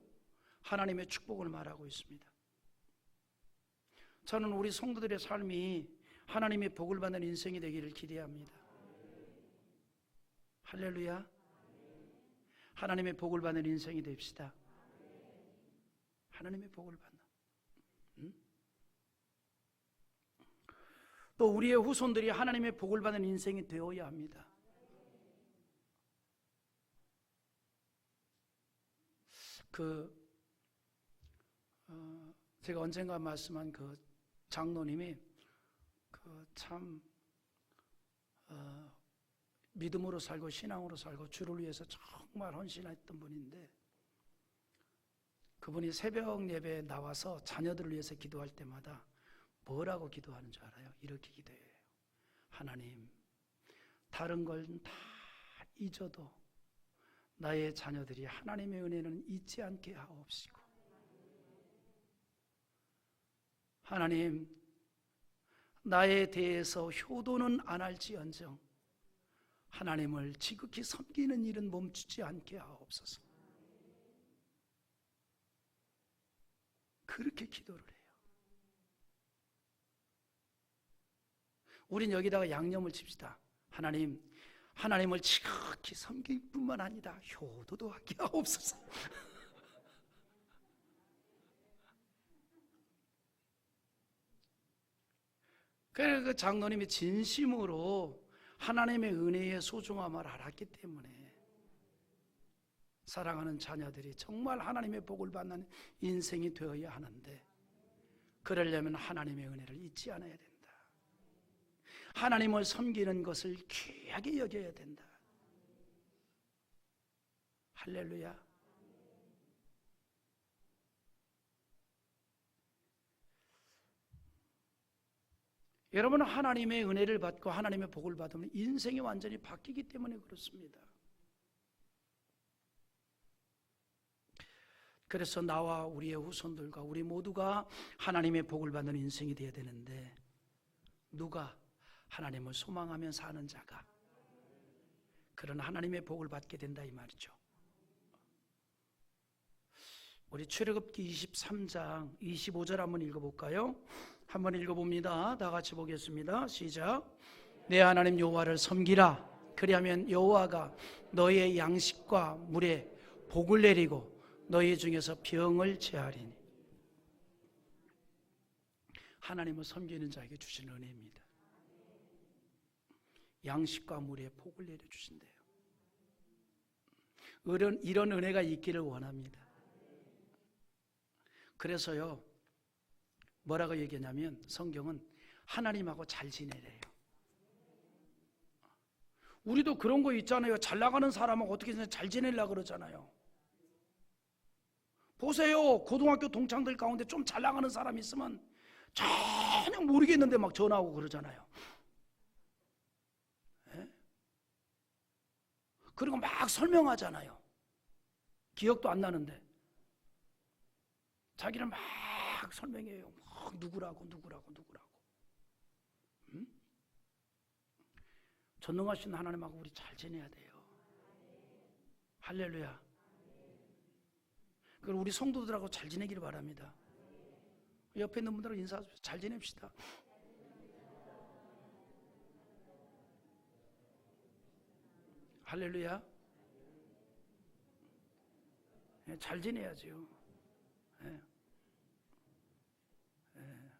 하나님의 축복을 말하고 있습니다. 저는 우리 성도들의 삶이 하나님의 복을 받는 인생이 되기를 기대합니다. 할렐루야. 하나님의 복을 받는 인생이 됩시다. 하나님의 복을 받는. 또 우리의 후손들이 하나님의 복을 받는 인생이 되어야 합니다. 제가 언젠가 말씀한 그 장로님이 참 믿음으로 살고 신앙으로 살고 주를 위해서 정말 헌신했던 분인데, 그분이 새벽 예배에 나와서 자녀들을 위해서 기도할 때마다 뭐라고 기도하는 줄 알아요? 이렇게 기도해요. 하나님, 다른 걸 다 잊어도 나의 자녀들이 하나님의 은혜는 잊지 않게 하옵시고, 하나님, 나에 대해서 효도는 안 할지언정 하나님을 지극히 섬기는 일은 멈추지 않게 하옵소서. 그렇게 기도를 해요. 우린 여기다가 양념을 칩시다. 하나님, 하나님을 지극히 섬길 뿐만 아니라 효도도 하게 하옵소서. 그래서 그 장로님이 진심으로 하나님의 은혜의 소중함을 알았기 때문에 사랑하는 자녀들이 정말 하나님의 복을 받는 인생이 되어야 하는데, 그러려면 하나님의 은혜를 잊지 않아야 된다. 하나님을 섬기는 것을 귀하게 여겨야 된다. 할렐루야. 여러분은 하나님의 은혜를 받고 하나님의 복을 받으면 인생이 완전히 바뀌기 때문에 그렇습니다. 그래서 나와 우리의 후손들과 우리 모두가 하나님의 복을 받는 인생이 되어야 되는데, 누가 하나님을 소망하며 사는 자가 그런 하나님의 복을 받게 된다 이 말이죠. 우리 출애굽기 23장 25절 한번 읽어볼까요? 한번 읽어봅니다. 다 같이 보겠습니다. 시작. 내 하나님 여호와를 섬기라. 그리하면 여호와가 너의 양식과 물에 복을 내리고 너희 중에서 병을 제하리니. 하나님을 섬기는 자에게 주신 은혜입니다. 양식과 물에 복을 내려주신대요. 이런 은혜가 있기를 원합니다. 그래서요, 뭐라고 얘기하냐면 성경은 하나님하고 잘 지내래요. 우리도 그런 거 있잖아요. 잘 나가는 사람하고 어떻게 잘 지내려고 그러잖아요. 보세요, 고등학교 동창들 가운데 좀 잘 나가는 사람 있으면 전혀 모르겠는데 막 전화하고 그러잖아요. 네? 그리고 막 설명하잖아요. 기억도 안 나는데 자기는 막 설명해요. 막 누구라고. 응? 전능하신 하나님하고 우리 잘 지내야 돼요. 할렐루야. 그리고 우리 성도들하고 잘 지내기를 바랍니다. 옆에 있는 분들하고 인사하십시오. 잘 지냅시다. 할렐루야. 네, 잘 지내야죠. 네. 네.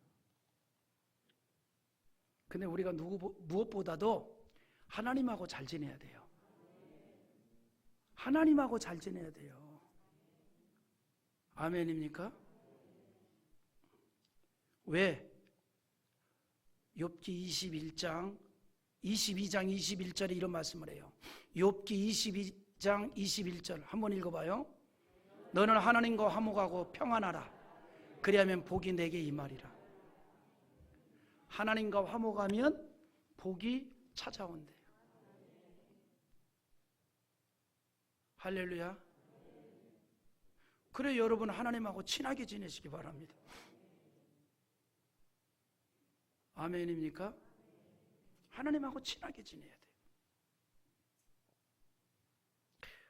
근데 우리가 무엇보다도 하나님하고 잘 지내야 돼요. 하나님하고 잘 지내야 돼요. 아멘입니까? 왜? 욥기 22장 21절에 이런 말씀을 해요. 욥기 22장 21절 한번 읽어봐요. 너는 하나님과 화목하고 평안하라. 그리하면 복이 내게 임하리라. 하나님과 화목하면 복이 찾아온대요. 할렐루야. 그래, 여러분 하나님하고 친하게 지내시기 바랍니다. 아멘입니까? 하나님하고 친하게 지내야 돼요.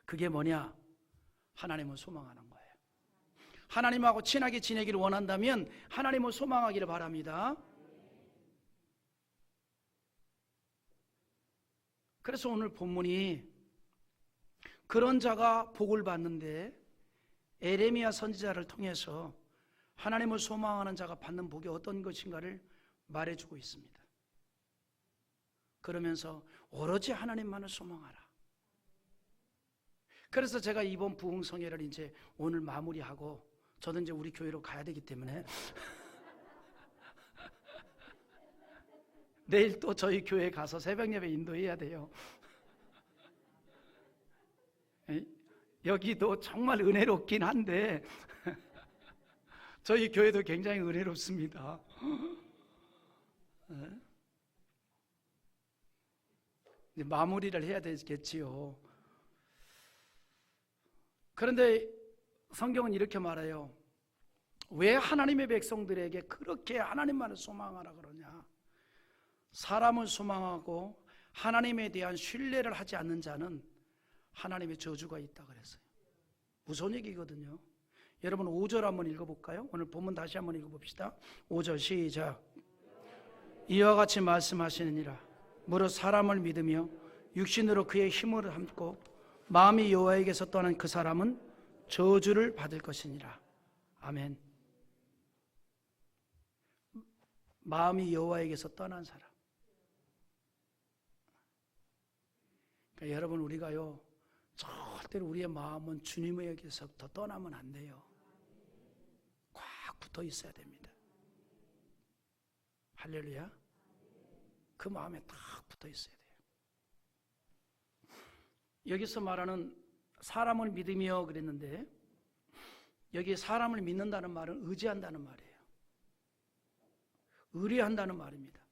그게 뭐냐? 하나님을 소망하는 거예요. 하나님하고 친하게 지내기를 원한다면 하나님을 소망하기를 바랍니다. 그래서 오늘 본문이 그런 자가 복을 받는데 에레미야 선지자를 통해서 하나님을 소망하는 자가 받는 복이 어떤 것인가를 말해주고 있습니다. 그러면서 오로지 하나님만을 소망하라. 그래서 제가 이번 부흥성회를 이제 오늘 마무리하고 저도 이제 우리 교회로 가야 되기 때문에 내일 또 저희 교회에 가서 새벽 예배 인도해야 돼요. 여기도 정말 은혜롭긴 한데 저희 교회도 굉장히 은혜롭습니다. 이제 마무리를 해야 되겠지요. 그런데 성경은 이렇게 말해요. 왜 하나님의 백성들에게 그렇게 하나님만을 소망하라 그러냐? 사람을 소망하고 하나님에 대한 신뢰를 하지 않는 자는 하나님의 저주가 있다 그랬어요. 무서운 얘기거든요. 여러분 5절 한번 읽어볼까요? 오늘 본문 다시 한번 읽어봅시다. 5절 시작. 이와 같이 말씀하시느니라. 무릇 사람을 믿으며 육신으로 그의 힘을 함고 마음이 여호와에게서 떠난 그 사람은 저주를 받을 것이니라. 아멘. 마음이 여호와에게서 떠난 사람. 그러니까 여러분 우리가요 절대로 우리의 마음은 주님에게서부터 떠나면 안 돼요. 꽉 붙어 있어야 됩니다. 할렐루야. 그 마음에 딱 붙어 있어야 돼요. 여기서 말하는 사람을 믿으며 그랬는데 여기 사람을 믿는다는 말은 의지한다는 말이에요. 의뢰한다는 말입니다.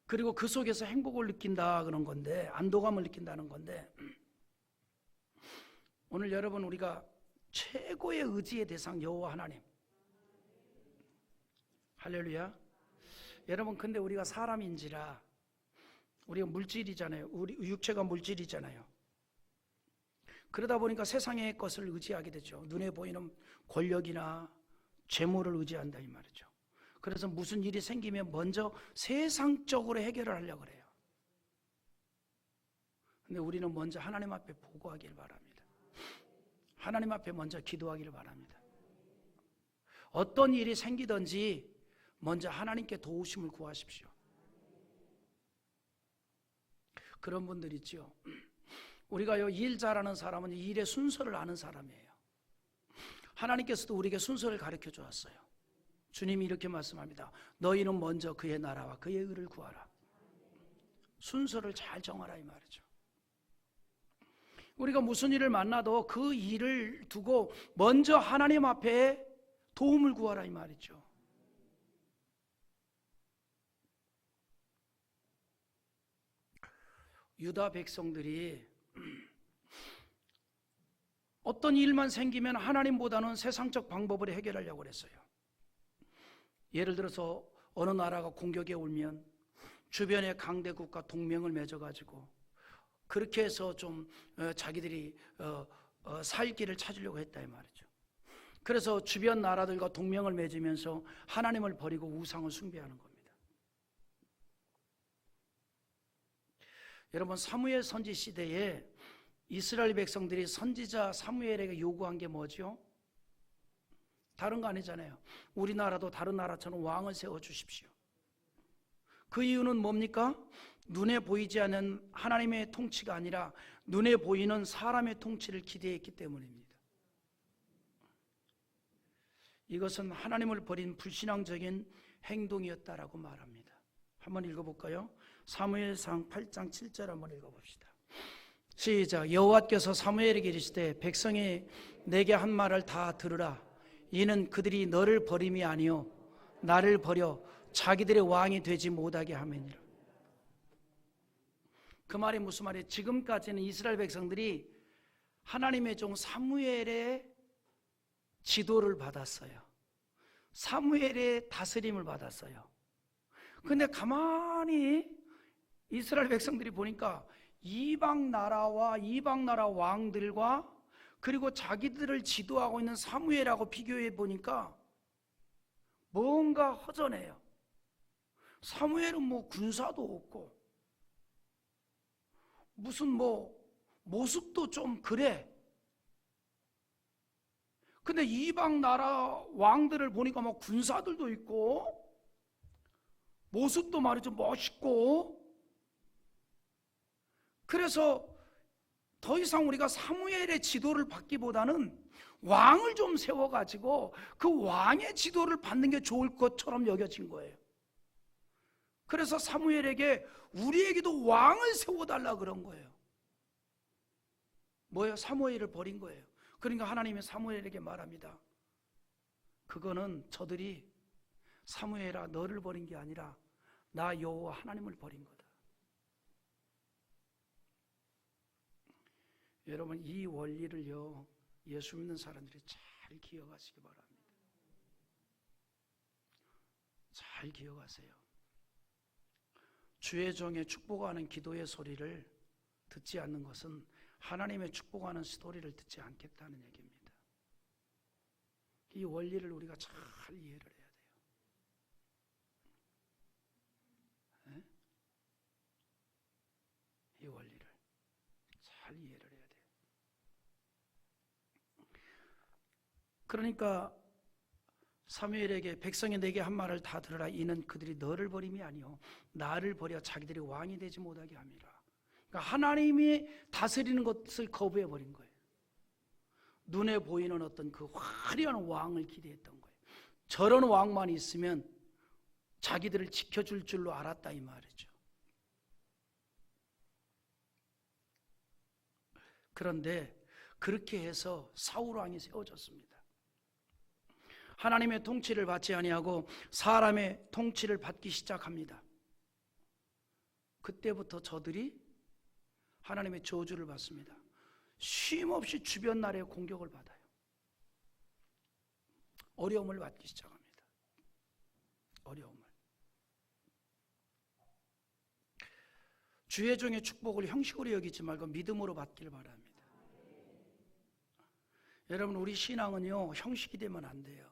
그리고 그 속에서 행복을 느낀다 그런 건데, 안도감을 느낀다는 건데, 오늘 여러분 우리가 최고의 의지의 대상 여호와 하나님. 할렐루야. 여러분 근데 우리가 사람인지라 우리가 물질이잖아요. 우리 육체가 물질이잖아요. 그러다 보니까 세상의 것을 의지하게 되죠. 눈에 보이는 권력이나 재물을 의지한다 이 말이죠. 그래서 무슨 일이 생기면 먼저 세상적으로 해결을 하려고 그래요. 근데 우리는 먼저 하나님 앞에 보고하길 바랍니다. 하나님 앞에 먼저 기도하기를 바랍니다. 어떤 일이 생기든지 먼저 하나님께 도우심을 구하십시오. 그런 분들 있죠. 우리가요 일 잘하는 사람은 일의 순서를 아는 사람이에요. 하나님께서도 우리에게 순서를 가르쳐 주었어요. 주님이 이렇게 말씀합니다. 너희는 먼저 그의 나라와 그의 의를 구하라. 순서를 잘 정하라 이 말이죠. 우리가 무슨 일을 만나도 그 일을 두고 먼저 하나님 앞에 도움을 구하라 이 말이죠. 유다 백성들이 어떤 일만 생기면 하나님보다는 세상적 방법으로 해결하려고 했어요. 예를 들어서 어느 나라가 공격에 오면 주변의 강대국과 동맹을 맺어가지고 그렇게 해서 좀 자기들이 살 길을 찾으려고 했다 이 말이죠. 그래서 주변 나라들과 동맹을 맺으면서 하나님을 버리고 우상을 숭배하는 겁니다. 여러분 사무엘 선지 시대에 이스라엘 백성들이 선지자 사무엘에게 요구한 게 뭐죠? 다른 거 아니잖아요. 우리나라도 다른 나라처럼 왕을 세워주십시오. 그 이유는 뭡니까? 눈에 보이지 않는 하나님의 통치가 아니라 눈에 보이는 사람의 통치를 기대했기 때문입니다. 이것은 하나님을 버린 불신앙적인 행동이었다라고 말합니다. 한번 읽어볼까요? 사무엘상 8장 7절 한번 읽어봅시다. 시작. 여호와께서 사무엘에게 이르시되 백성이 내게 한 말을 다 들으라. 이는 그들이 너를 버림이 아니요 나를 버려 자기들의 왕이 되지 못하게 함이니라. 그 말이 무슨 말이에요? 지금까지는 이스라엘 백성들이 하나님의 종 사무엘의 지도를 받았어요. 사무엘의 다스림을 받았어요. 근데 가만히 이스라엘 백성들이 보니까 이방 나라와 이방 나라 왕들과 그리고 자기들을 지도하고 있는 사무엘하고 비교해 보니까 뭔가 허전해요. 사무엘은 뭐 군사도 없고 무슨 뭐 모습도 좀 그래. 근데 이방 나라 왕들을 보니까 뭐 군사들도 있고 모습도 말이죠 멋있고. 그래서 더 이상 우리가 사무엘의 지도를 받기보다는 왕을 좀 세워가지고 그 왕의 지도를 받는 게 좋을 것처럼 여겨진 거예요. 그래서 사무엘에게 우리에게도 왕을 세워달라 그런 거예요. 뭐예요? 사무엘을 버린 거예요. 그러니까 하나님이 사무엘에게 말합니다. 그거는 저들이 사무엘아 너를 버린 게 아니라 나 여호와 하나님을 버린 거다. 여러분, 이 원리를요, 예수 믿는 사람들이 잘 기억하시기 바랍니다. 잘 기억하세요. 주의 종의 축복하는 기도의 소리를 듣지 않는 것은 하나님의 축복하는 소리를 듣지 않겠다는 얘기입니다. 이 원리를 우리가 잘 이해를 해야 돼요. 네? 이 원리를 잘 이해를 해야 돼요. 그러니까 사무엘에게 백성이 내게 한 말을 다 들으라. 이는 그들이 너를 버림이 아니요 나를 버려 자기들이 왕이 되지 못하게 함이라. 그러니까 하나님이 다스리는 것을 거부해 버린 거예요. 눈에 보이는 어떤 그 화려한 왕을 기대했던 거예요. 저런 왕만 있으면 자기들을 지켜줄 줄로 알았다 이 말이죠. 그런데 그렇게 해서 사울 왕이 세워졌습니다. 하나님의 통치를 받지 아니하고 사람의 통치를 받기 시작합니다. 그때부터 저들이 하나님의 저주를 받습니다. 쉼없이 주변 나라의 공격을 받아요. 어려움을 받기 시작합니다. 어려움을. 주의 종의 축복을 형식으로 여기지 말고 믿음으로 받기를 바랍니다. 여러분, 우리 신앙은요, 형식이 되면 안 돼요.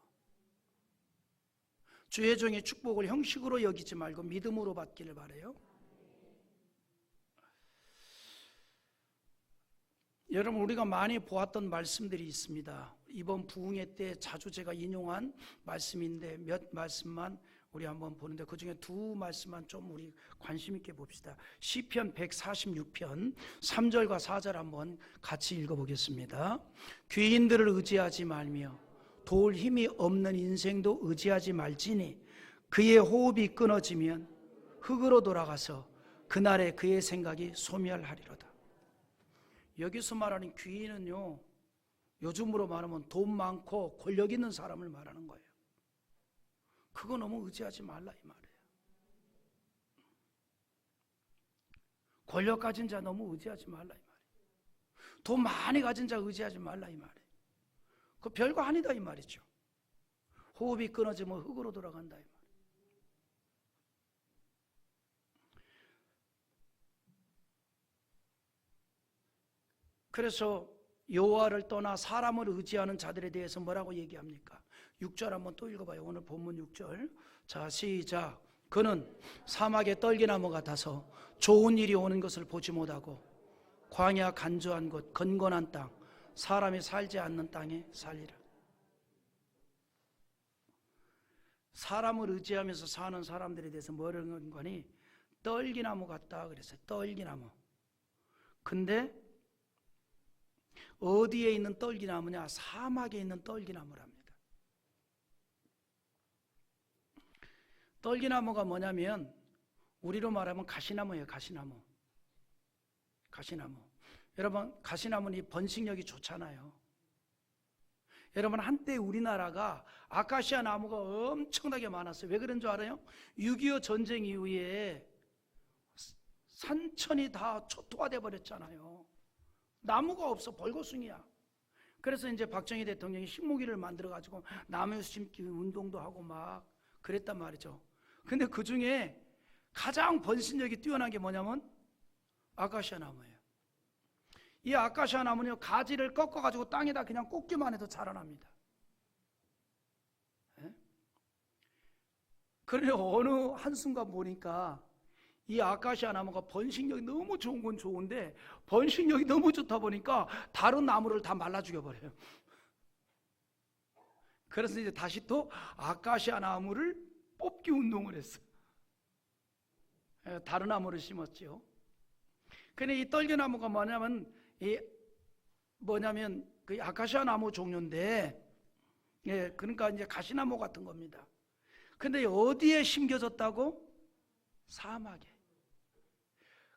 주의 종의 축복을 형식으로 여기지 말고 믿음으로 받기를 바라요. 여러분, 우리가 많이 보았던 말씀들이 있습니다. 이번 부흥회 때 자주 제가 인용한 말씀인데 몇 말씀만 우리 한번 보는데 그중에 두 말씀만 좀 우리 관심 있게 봅시다. 시편 146편 3절과 4절 한번 같이 읽어보겠습니다. 귀인들을 의지하지 말며 도울 힘이 없는 인생도 의지하지 말지니 그의 호흡이 끊어지면 흙으로 돌아가서 그날에 그의 생각이 소멸하리로다. 여기서 말하는 귀인은요, 요즘으로 말하면 돈 많고 권력 있는 사람을 말하는 거예요. 그거 너무 의지하지 말라 이 말이에요. 권력 가진 자 너무 의지하지 말라 이 말이에요. 돈 많이 가진 자 의지하지 말라 이 말이에요. 그 별거 아니다 이 말이죠. 호흡이 끊어지면 흙으로 돌아간다 이 말이에요. 그래서 여호와를 떠나 사람을 의지하는 자들에 대해서 뭐라고 얘기합니까? 6절 한번 또 읽어봐요. 오늘 본문 6절. 자, 시작. 그는 사막의 떨기나무 같아서 좋은 일이 오는 것을 보지 못하고 광야 간조한 곳 건건한 땅 사람이 살지 않는 땅에 살리라. 사람을 의지하면서 사는 사람들에 대해서 뭐라는 거니? 떨기나무 같다 그랬어요. 떨기나무. 근데 어디에 있는 떨기나무냐? 사막에 있는 떨기나무랍니다. 떨기나무가 뭐냐면 우리로 말하면 가시나무예요. 가시나무. 가시나무. 여러분, 가시나무는 번식력이 좋잖아요. 여러분, 한때 우리나라가 아카시아 나무가 엄청나게 많았어요. 왜 그런 줄 알아요? 6.25 전쟁 이후에 산천이 다 초토화돼 버렸잖아요. 나무가 없어. 벌거숭이야. 그래서 이제 박정희 대통령이 식목일을 만들어 가지고 나무 심기 운동도 하고 막 그랬단 말이죠. 근데 그 중에 가장 번식력이 뛰어난 게 뭐냐면 아카시아 나무예요. 이 아카시아 나무는 가지를 꺾어 가지고 땅에다 그냥 꽂기만 해도 자라납니다. 예? 그런데 어느 한순간 보니까 이 아카시아 나무가 번식력이 너무 좋은 건 좋은데 번식력이 너무 좋다 보니까 다른 나무를 다 말라 죽여버려요. 그래서 이제 다시 또 아카시아 나무를 뽑기 운동을 했어요. 다른 나무를 심었죠. 근데 이 떨기나무가 뭐냐면 그 아카시아 나무 종류인데, 예, 그러니까 이제 가시나무 같은 겁니다. 근데 어디에 심겨졌다고? 사막에.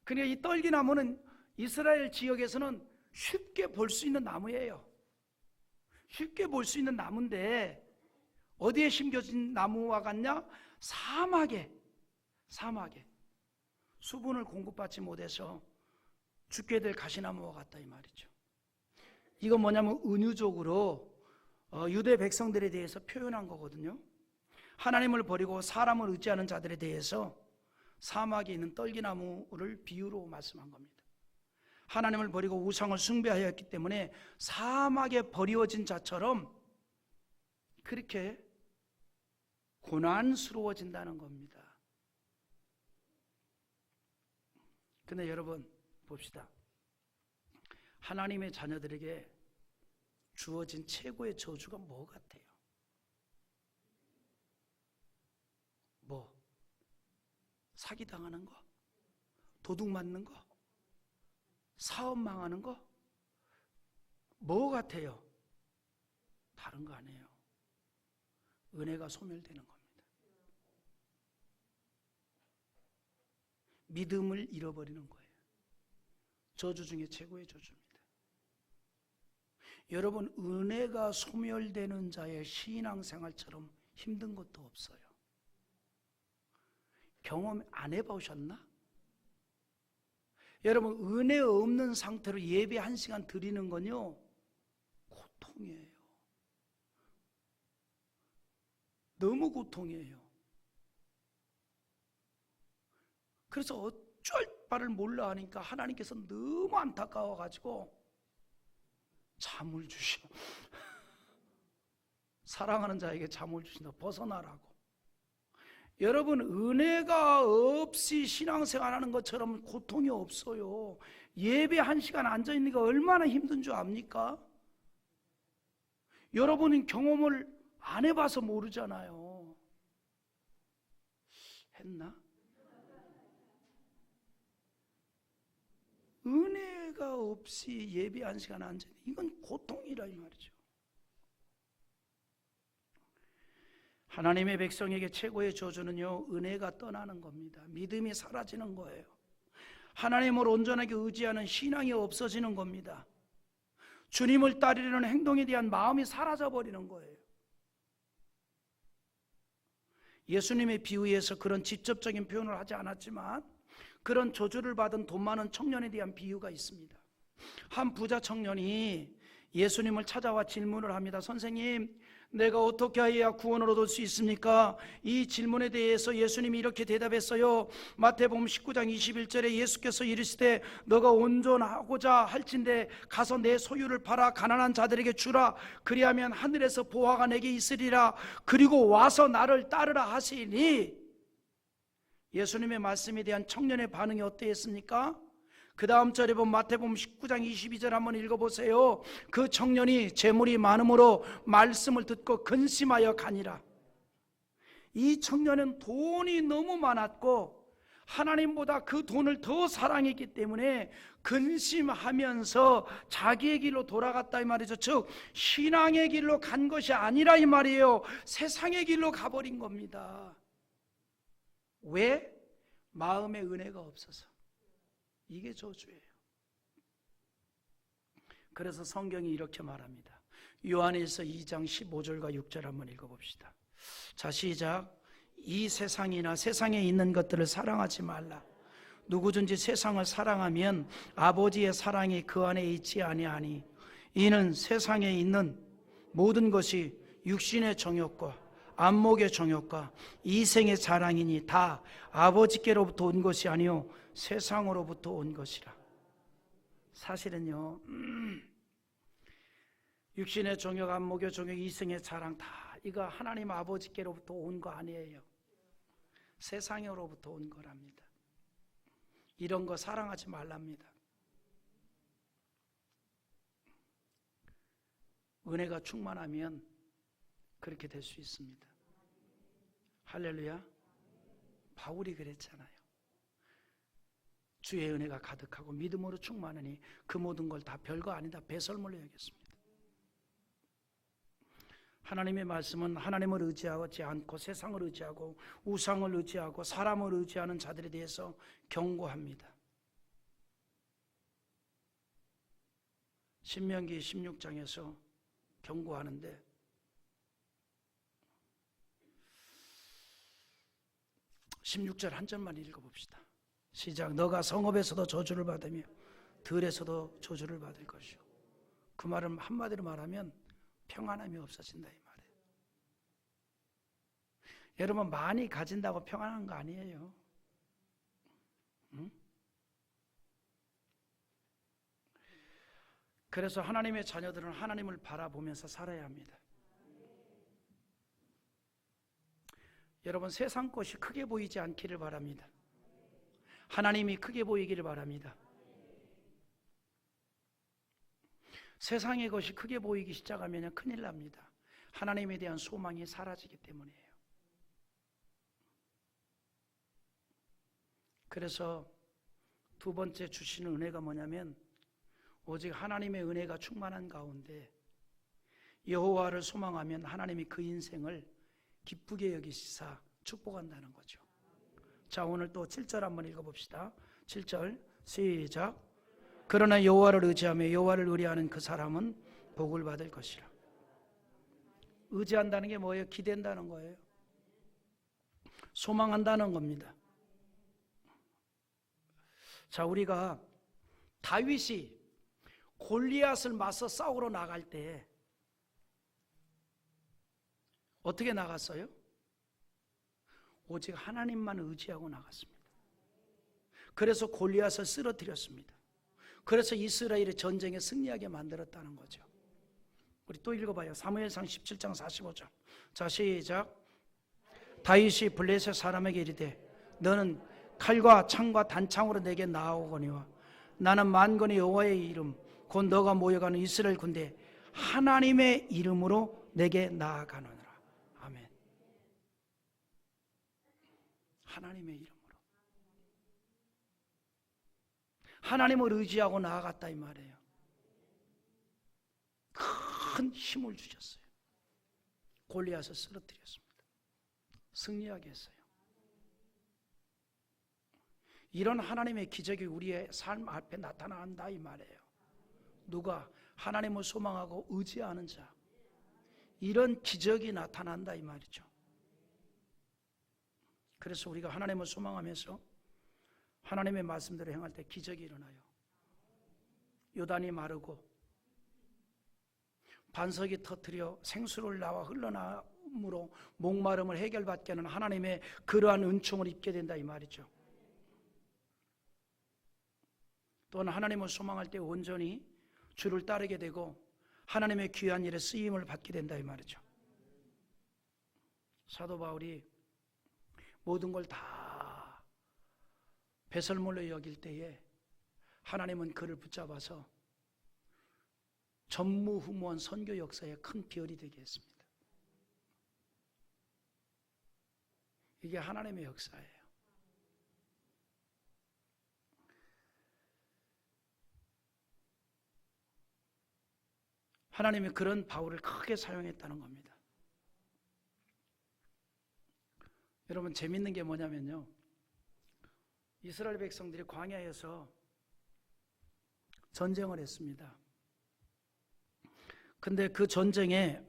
그러니까 이 떨기나무는 이스라엘 지역에서는 쉽게 볼 수 있는 나무예요. 쉽게 볼 수 있는 나무인데 어디에 심겨진 나무와 같냐? 사막에. 사막에 수분을 공급받지 못해서 죽게 될 가시나무와 같다 이 말이죠. 이건 뭐냐면 은유적으로 유대 백성들에 대해서 표현한 거거든요. 하나님을 버리고 사람을 의지하는 자들에 대해서 사막에 있는 떨기나무를 비유로 말씀한 겁니다. 하나님을 버리고 우상을 숭배하였기 때문에 사막에 버리워진 자처럼 그렇게 고난스러워진다는 겁니다. 근데 여러분 봅시다. 하나님의 자녀들에게 주어진 최고의 저주가 뭐 같아요? 뭐? 사기당하는 거? 도둑 맞는 거? 사업 망하는 거? 뭐 같아요? 다른 거 아니에요. 은혜가 소멸되는 겁니다. 믿음을 잃어버리는 거예요. 저주 중에 최고의 저주입니다. 여러분, 은혜가 소멸되는 자의 신앙생활처럼 힘든 것도 없어요. 경험 안 해보셨나? 여러분, 은혜 없는 상태로 예배 1시간 드리는 건요, 고통이에요. 너무 고통이에요. 그래서 어쩔 바를 몰라 하니까 하나님께서 너무 안타까워가지고 잠을 주셔. 사랑하는 자에게 잠을 주신다. 벗어나라고. 여러분, 은혜가 없이 신앙생활하는 것처럼 고통이 없어요. 예배 1시간 앉아있는 게 얼마나 힘든 줄 압니까? 여러분은 경험을 안 해봐서 모르잖아요. 했나? 은혜가 없이 예배 1시간 앉아있는 이건 고통이라 이 말이죠. 하나님의 백성에게 최고의 저주는요, 은혜가 떠나는 겁니다. 믿음이 사라지는 거예요. 하나님을 온전하게 의지하는 신앙이 없어지는 겁니다. 주님을 따르려는 행동에 대한 마음이 사라져버리는 거예요. 예수님의 비유에서 그런 직접적인 표현을 하지 않았지만 그런 저주를 받은 돈 많은 청년에 대한 비유가 있습니다. 한 부자 청년이 예수님을 찾아와 질문을 합니다. 선생님, 내가 어떻게 해야 구원을 얻을 수 있습니까? 이 질문에 대해서 예수님이 이렇게 대답했어요. 마태복음 19장 21절에 예수께서 이르시되 너가 온전하고자 할진대 가서 내 소유를 팔아 가난한 자들에게 주라. 그리하면 하늘에서 보화가 내게 있으리라. 그리고 와서 나를 따르라 하시니, 예수님의 말씀에 대한 청년의 반응이 어떠했습니까? 그 다음 절에 보면 마태복음 19장 22절 한번 읽어보세요. 그 청년이 재물이 많음으로 말씀을 듣고 근심하여 가니라. 이 청년은 돈이 너무 많았고 하나님보다 그 돈을 더 사랑했기 때문에 근심하면서 자기의 길로 돌아갔다 이 말이죠. 즉 신앙의 길로 간 것이 아니라 이 말이에요. 세상의 길로 가버린 겁니다. 왜? 마음에 은혜가 없어서. 이게 저주예요. 그래서 성경이 이렇게 말합니다. 요한일서 2장 15절과 6절 한번 읽어봅시다. 자, 시작. 이 세상이나 세상에 있는 것들을 사랑하지 말라. 누구든지 세상을 사랑하면 아버지의 사랑이 그 안에 있지 아니하니 이는 세상에 있는 모든 것이 육신의 정욕과 안목의 정욕과 이생의 자랑이니 다 아버지께로부터 온 것이 아니요 세상으로부터 온 것이라. 사실은요, 육신의 정욕, 안목의 정욕, 이생의 자랑 다 이거 하나님 아버지께로부터 온 거 아니에요. 세상으로부터 온 거랍니다. 이런 거 사랑하지 말랍니다. 은혜가 충만하면 그렇게 될 수 있습니다. 할렐루야. 바울이 그랬잖아요. 주의 은혜가 가득하고 믿음으로 충만하니 그 모든 걸 다 별거 아니다 배설물로 여겼습니다. 하나님의 말씀은 하나님을 의지하지 않고 세상을 의지하고 우상을 의지하고 사람을 의지하는 자들에 대해서 경고합니다. 신명기 16장에서 경고하는데 16절 한 절만 읽어봅시다. 시작. 너가 성읍에서도 저주를 받으며 들에서도 저주를 받을 것이요 그 말은 한마디로 말하면 평안함이 없어진다 이 말이에요. 여러분, 많이 가진다고 평안한 거 아니에요. 응? 그래서 하나님의 자녀들은 하나님을 바라보면서 살아야 합니다. 여러분, 세상 것이 크게 보이지 않기를 바랍니다. 하나님이 크게 보이기를 바랍니다. 세상의 것이 크게 보이기 시작하면 큰일 납니다. 하나님에 대한 소망이 사라지기 때문이에요. 그래서 두 번째 주시는 은혜가 뭐냐면, 오직 하나님의 은혜가 충만한 가운데 여호와를 소망하면 하나님이 그 인생을 기쁘게 여기시사 축복한다는 거죠. 자, 오늘 또 7절 한번 읽어봅시다. 7절 시작. 그러나 여호와를 의지하며 여호와를 의뢰하는 그 사람은 복을 받을 것이라. 의지한다는 게 뭐예요? 기댄다는 거예요. 소망한다는 겁니다. 자, 우리가 다윗이 골리앗을 맞서 싸우러 나갈 때 어떻게 나갔어요? 오직 하나님만 의지하고 나갔습니다. 그래서 골리앗을 쓰러뜨렸습니다. 그래서 이스라엘의 전쟁에 승리하게 만들었다는 거죠. 우리 또 읽어봐요. 사무엘상 17장 45절. 자, 시작. 다윗이 블레셋 사람에게 이르되 너는 칼과 창과 단창으로 내게 나아오거니와 나는 만군의 여호와의 이름 곧 너가 모여가는 이스라엘 군대 하나님의 이름으로 내게 나아가노라. 아멘. 하나님의 이름으로. 하나님을 의지하고 나아갔다 이 말이에요. 큰 힘을 주셨어요. 골리앗을 쓰러뜨렸습니다. 승리하게 했어요. 이런 하나님의 기적이 우리의 삶 앞에 나타난다 이 말이에요. 누가? 하나님을 소망하고 의지하는 자. 이런 기적이 나타난다 이 말이죠. 그래서 우리가 하나님을 소망하면서 하나님의 말씀대로 행할 때 기적이 일어나요. 요단이 마르고 반석이 터뜨려 생수를 나와 흘러나옴으로 목마름을 해결받게 하는 하나님의 그러한 은총을 입게 된다 이 말이죠. 또는 하나님을 소망할 때 온전히 주를 따르게 되고 하나님의 귀한 일에 쓰임을 받게 된다 이 말이죠. 사도 바울이 모든 걸 다 배설물로 여길 때에 하나님은 그를 붙잡아서 전무후무한 선교 역사에 큰 별이 되게 했습니다. 이게 하나님의 역사예요. 하나님이 그런 바울을 크게 사용했다는 겁니다. 여러분, 재밌는 게 뭐냐면요, 이스라엘 백성들이 광야에서 전쟁을 했습니다. 근데 그 전쟁에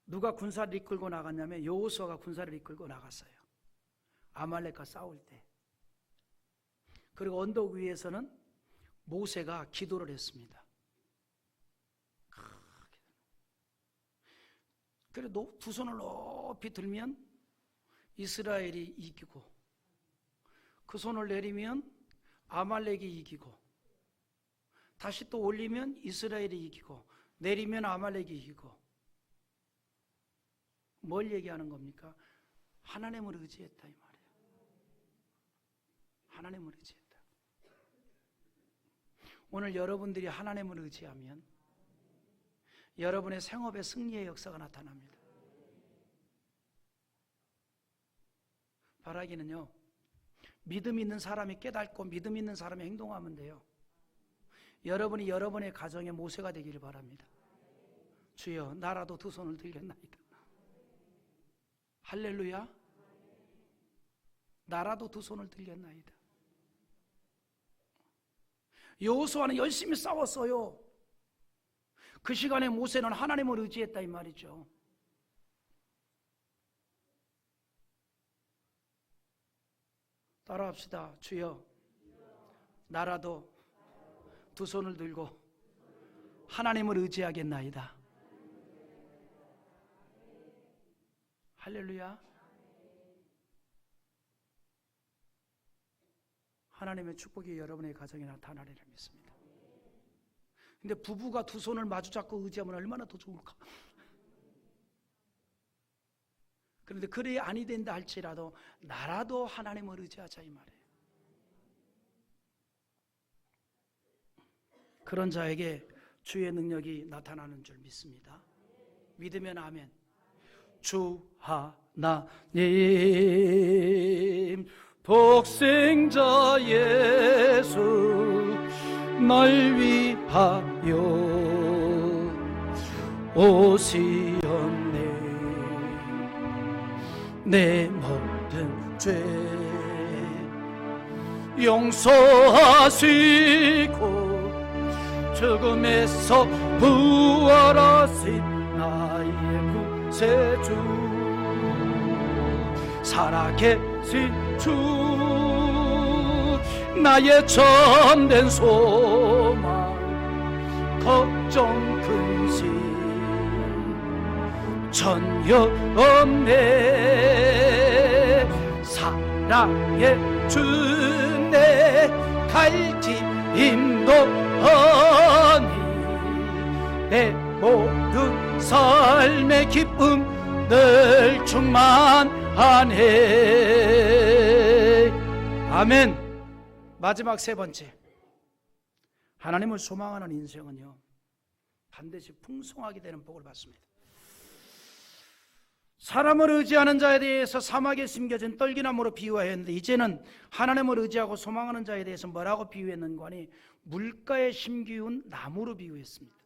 누가 군사를 이끌고 나갔냐면 여호수아가 군사를 이끌고 나갔어요. 아말렉과 싸울 때. 그리고 언덕 위에서는 모세가 기도를 했습니다. 그래도 두 손을 높이 들면 이스라엘이 이기고 그 손을 내리면 아말렉이 이기고 다시 또 올리면 이스라엘이 이기고 내리면 아말렉이 이기고. 뭘 얘기하는 겁니까? 하나님을 의지했다 이 말이에요. 하나님을 의지했다. 오늘 여러분들이 하나님을 의지하면 여러분의 생업에 승리의 역사가 나타납니다. 바라기는요, 믿음 있는 사람이 깨닫고 믿음 있는 사람이 행동하면 돼요. 여러분이 여러분의 가정의 모세가 되기를 바랍니다. 주여, 나라도 두 손을 들겠나이다. 할렐루야. 나라도 두 손을 들겠나이다. 여호수아는 열심히 싸웠어요. 그 시간에 모세는 하나님을 의지했다 이 말이죠. 따라합시다. 주여, 나라도 두 손을 들고 하나님을 의지하겠나이다. 할렐루야. 하나님의 축복이 여러분의 가정에 나타나리라 믿습니다. 근데 부부가 두 손을 마주 잡고 의지하면 얼마나 더 좋을까? 그런데 그래 아니 된다 할지라도 나라도 하나님을 의지하자 이 말이에요. 그런 자에게 주의 능력이 나타나는 줄 믿습니다. 믿으면 아멘. 주 하나님 독생자 예수 날 위하여 오시었네. 내 모든 죄 용서하시고 죽음에서 부활하신 나의 구세주 살아계신 주 나의 참된 소망 걱정 근심 전혀 없네. 사랑의 주내 갈지 인도하니 내 모든 삶의 기쁨 늘 충만하네. 아멘. 마지막 세 번째, 하나님을 소망하는 인생은요 반드시 풍성하게 되는 복을 받습니다. 사람을 의지하는 자에 대해서 사막에 심겨진 떨기나무로 비유하였는데 이제는 하나님을 의지하고 소망하는 자에 대해서 뭐라고 비유했는가 하니 물가에 심기운 나무로 비유했습니다.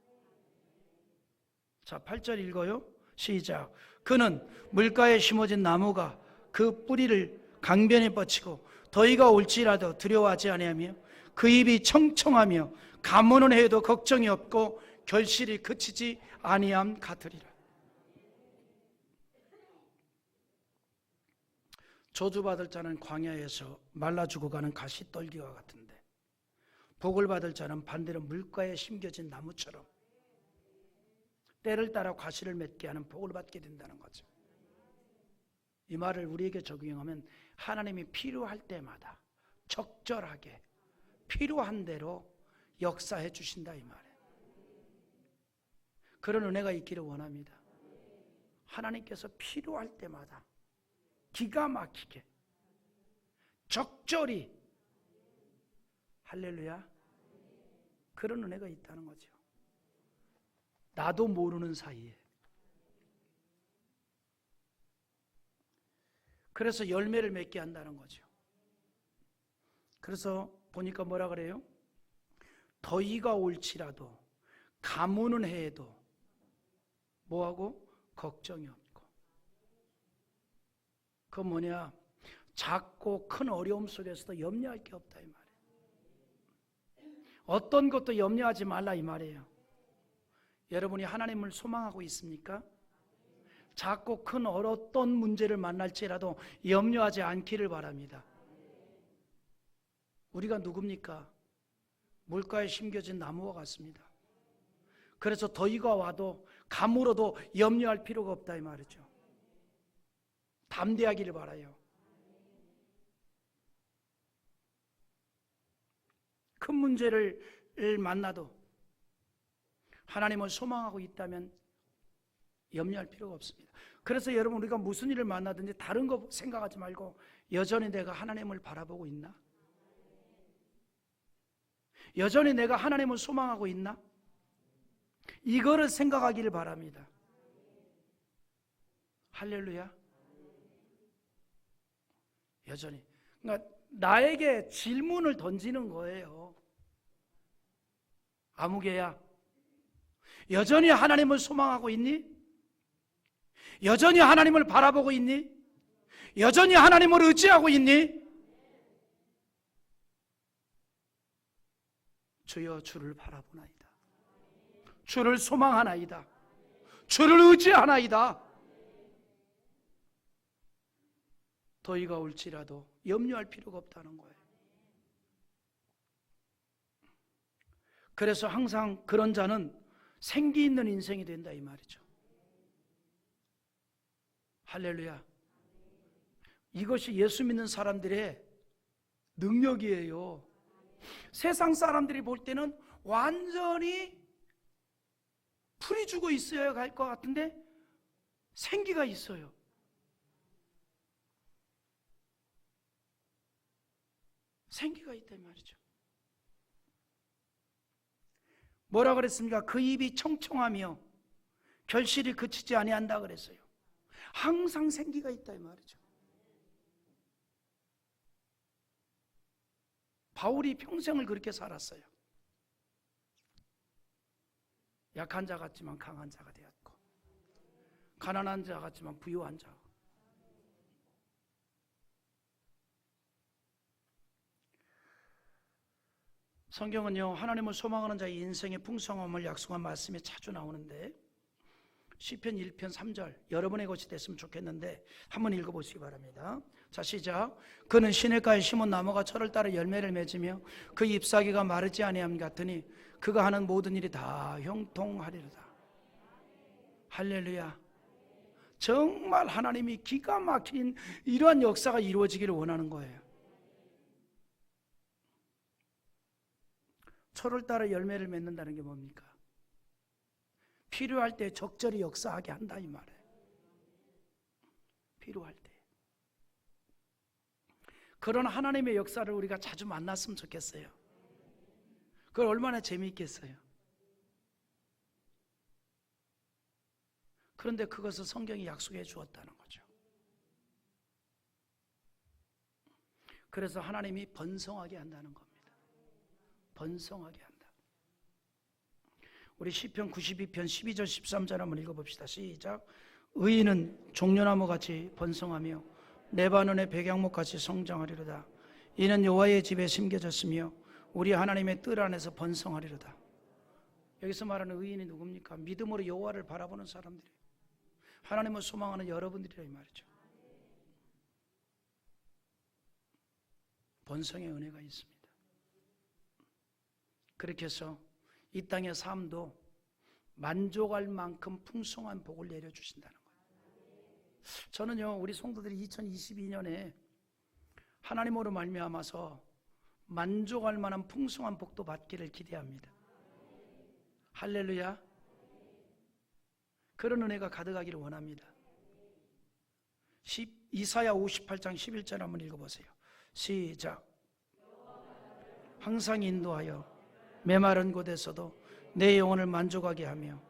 자, 8절 읽어요. 시작. 그는 물가에 심어진 나무가 그 뿌리를 강변에 뻗치고 더위가 올지라도 두려워하지 아니하며 그 잎이 청청하며 가무는 해도 걱정이 없고 결실이 그치지 아니함 같으리라. 저주받을 자는 광야에서 말라 죽어가는 가시떨기와 같은데 복을 받을 자는 반대로 물가에 심겨진 나무처럼 때를 따라 과실을 맺게 하는 복을 받게 된다는 거죠. 이 말을 우리에게 적용하면 하나님이 필요할 때마다 적절하게 필요한 대로 역사해 주신다 이 말이에요. 그런 은혜가 있기를 원합니다. 하나님께서 필요할 때마다 기가 막히게 적절히 할렐루야 그런 은혜가 있다는 거죠. 나도 모르는 사이에. 그래서 열매를 맺게 한다는 거죠. 그래서 보니까 뭐라 그래요? 더위가 올지라도 가무는 해도 뭐하고? 걱정이 없고. 그건 뭐냐? 작고 큰 어려움 속에서도 염려할 게 없다 이 말이에요. 어떤 것도 염려하지 말라 이 말이에요. 여러분이 하나님을 소망하고 있습니까? 작고 큰 어떤 문제를 만날지라도 염려하지 않기를 바랍니다. 우리가 누굽니까? 물가에 심겨진 나무와 같습니다. 그래서 더위가 와도 가물어도 염려할 필요가 없다 이 말이죠. 담대하기를 바라요. 큰 문제를 만나도 하나님을 소망하고 있다면 염려할 필요가 없습니다. 그래서 여러분 우리가 무슨 일을 만나든지 다른 거 생각하지 말고 여전히 내가 하나님을 바라보고 있나? 여전히 내가 하나님을 소망하고 있나? 이거를 생각하기를 바랍니다. 할렐루야. 여전히 그러니까 나에게 질문을 던지는 거예요. 아무개야, 여전히 하나님을 소망하고 있니? 여전히 하나님을 바라보고 있니? 여전히 하나님을 의지하고 있니? 주여 주를 바라보나이다. 주를 소망하나이다. 주를 의지하나이다. 더위가 올지라도 염려할 필요가 없다는 거예요. 그래서 항상 그런 자는 생기 있는 인생이 된다 이 말이죠. 할렐루야. 이것이 예수 믿는 사람들의 능력이에요. 세상 사람들이 볼 때는 완전히 풀이 죽어 있어야 할 것 같은데 생기가 있어요. 생기가 있다 이 말이죠. 뭐라 그랬습니까? 그 입이 청청하며 결실이 그치지 아니한다 그랬어요. 항상 생기가 있다 이 말이죠. 바울이 평생을 그렇게 살았어요. 약한 자 같지만 강한 자가 되었고, 가난한 자 같지만 부유한 자. 성경은요, 하나님을 소망하는 자의 인생의 풍성함을 약속한 말씀이 자주 나오는데, 시편 1편 3절 여러분의 것이 됐으면 좋겠는데 한번 읽어보시기 바랍니다. 자, 시작. 그는 시냇가에 심은 나무가 철을 따라 열매를 맺으며 그 잎사귀가 마르지 아니함 같으니 그가 하는 모든 일이 다 형통하리로다. 할렐루야. 정말 하나님이 기가 막힌 이러한 역사가 이루어지기를 원하는 거예요. 철을 따라 열매를 맺는다는 게 뭡니까? 필요할 때 적절히 역사하게 한다 이 말이에요. 필요할 때. 그런 하나님의 역사를 우리가 자주 만났으면 좋겠어요. 그걸 얼마나 재미있겠어요. 그런데 그것을 성경이 약속해 주었다는 거죠. 그래서 하나님이 번성하게 한다는 겁니다. 번성하게 한다. 우리 시편 92편 12절 13절 한번 읽어봅시다. 시작. 의인은 종려나무같이 번성하며 레바논의 백향목같이 성장하리로다. 이는 여호와의 집에 심겨졌으며 우리 하나님의 뜰 안에서 번성하리로다. 여기서 말하는 의인이 누굽니까? 믿음으로 여호와를 바라보는 사람들이, 하나님을 소망하는 여러분들이라 이 말이죠. 번성의 은혜가 있습니다. 그렇게 해서 이 땅의 삶도 만족할 만큼 풍성한 복을 내려주신다는 거예요. 저는요, 우리 성도들이 2022년에 하나님으로 말미암아서 만족할 만한 풍성한 복도 받기를 기대합니다. 할렐루야. 그런 은혜가 가득하기를 원합니다. 이사야 58장 11절 한번 읽어보세요. 시작. 항상 인도하여 메마른 곳에서도 내 영혼을 만족하게 하며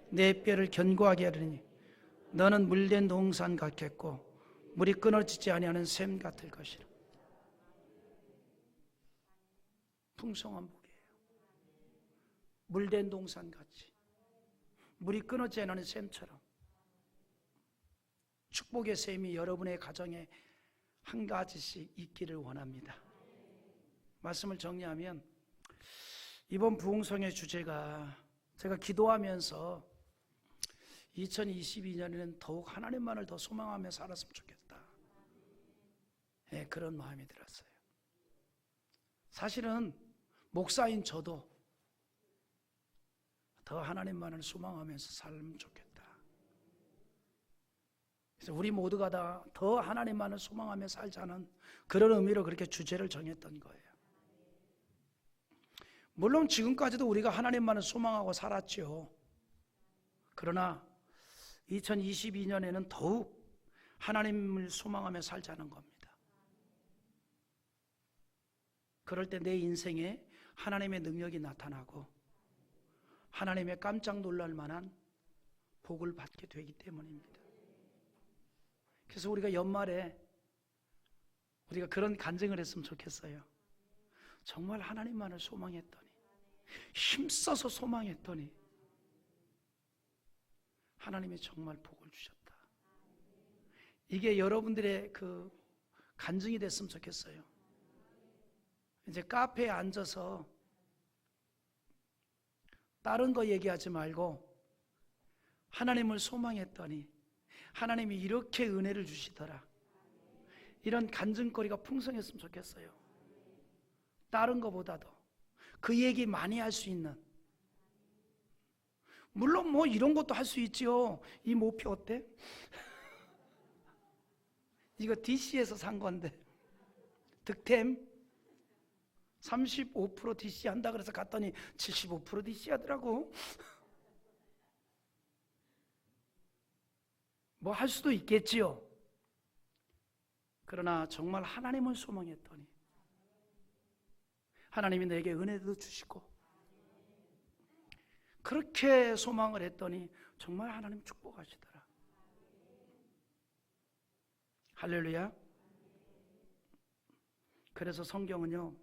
내 뼈를 견고하게 하리니 너는 물된 동산 같겠고 물이 끊어지지 아니하는 샘 같을 것이라. 풍성한 복이에요. 물된 동산 같이 물이 끊어지지 않는 샘처럼 축복의 샘이 여러분의 가정에 한 가지씩 있기를 원합니다. 말씀을 정리하면 이번 부흥성의 주제가 제가 기도하면서 2022년에는 더욱 하나님만을 더 소망하며 살았으면 좋겠다. 네, 그런 마음이 들었어요. 사실은 목사인 저도 더 하나님만을 소망하면서 살면 좋겠다. 그래서 우리 모두가 다 더 하나님만을 소망하며 살자는 그런 의미로 그렇게 주제를 정했던 거예요. 물론 지금까지도 우리가 하나님만을 소망하고 살았죠. 그러나 2022년에는 더욱 하나님을 소망하며 살자는 겁니다. 그럴 때 내 인생에 하나님의 능력이 나타나고 하나님의 깜짝 놀랄 만한 복을 받게 되기 때문입니다. 그래서 우리가 연말에 우리가 그런 간증을 했으면 좋겠어요. 정말 하나님만을 소망했더니, 힘써서 소망했더니 하나님이 정말 복을 주셨다. 이게 여러분들의 그 간증이 됐으면 좋겠어요. 이제 카페에 앉아서 다른 거 얘기하지 말고 하나님을 소망했더니 하나님이 이렇게 은혜를 주시더라. 이런 간증거리가 풍성했으면 좋겠어요. 다른 거보다도 그 얘기 많이 할 수 있는, 물론 뭐 이런 것도 할 수 있죠. 이 모표 어때? 이거 DC에서 산 건데 득템 35% DC 한다 그래서 갔더니 75% DC 하더라고. 뭐 할 수도 있겠지요. 그러나 정말 하나님을 소망했더니 하나님이 내게 은혜도 주시고, 그렇게 소망을 했더니 정말 하나님 축복하시더라. 할렐루야. 그래서 성경은요,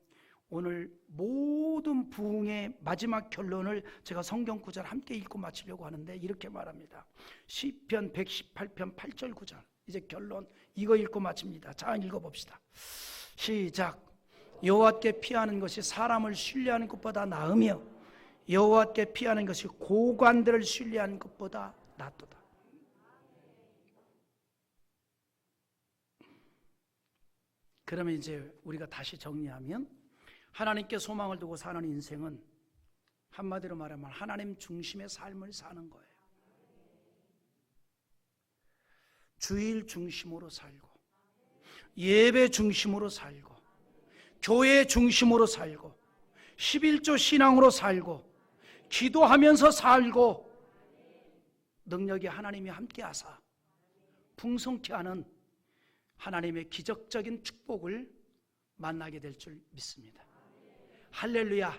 오늘 모든 부흥의 마지막 결론을 제가 성경 구절 함께 읽고 마치려고 하는데 이렇게 말합니다. 시편 118편 8절 9절. 이제 결론 이거 읽고 마칩니다. 자, 읽어봅시다. 시작. 여호와께 피하는 것이 사람을 신뢰하는 것보다 나으며 여호와께 피하는 것이 고관들을 신뢰하는 것보다 낫도다. 그러면 이제 우리가 다시 정리하면, 하나님께 소망을 두고 사는 인생은 한마디로 말하면 하나님 중심의 삶을 사는 거예요. 주일 중심으로 살고, 예배 중심으로 살고, 교회 중심으로 살고, 11조 신앙으로 살고, 기도하면서 살고, 능력이 하나님이 함께 하사 풍성케 하는 하나님의 기적적인 축복을 만나게 될 줄 믿습니다. 할렐루야.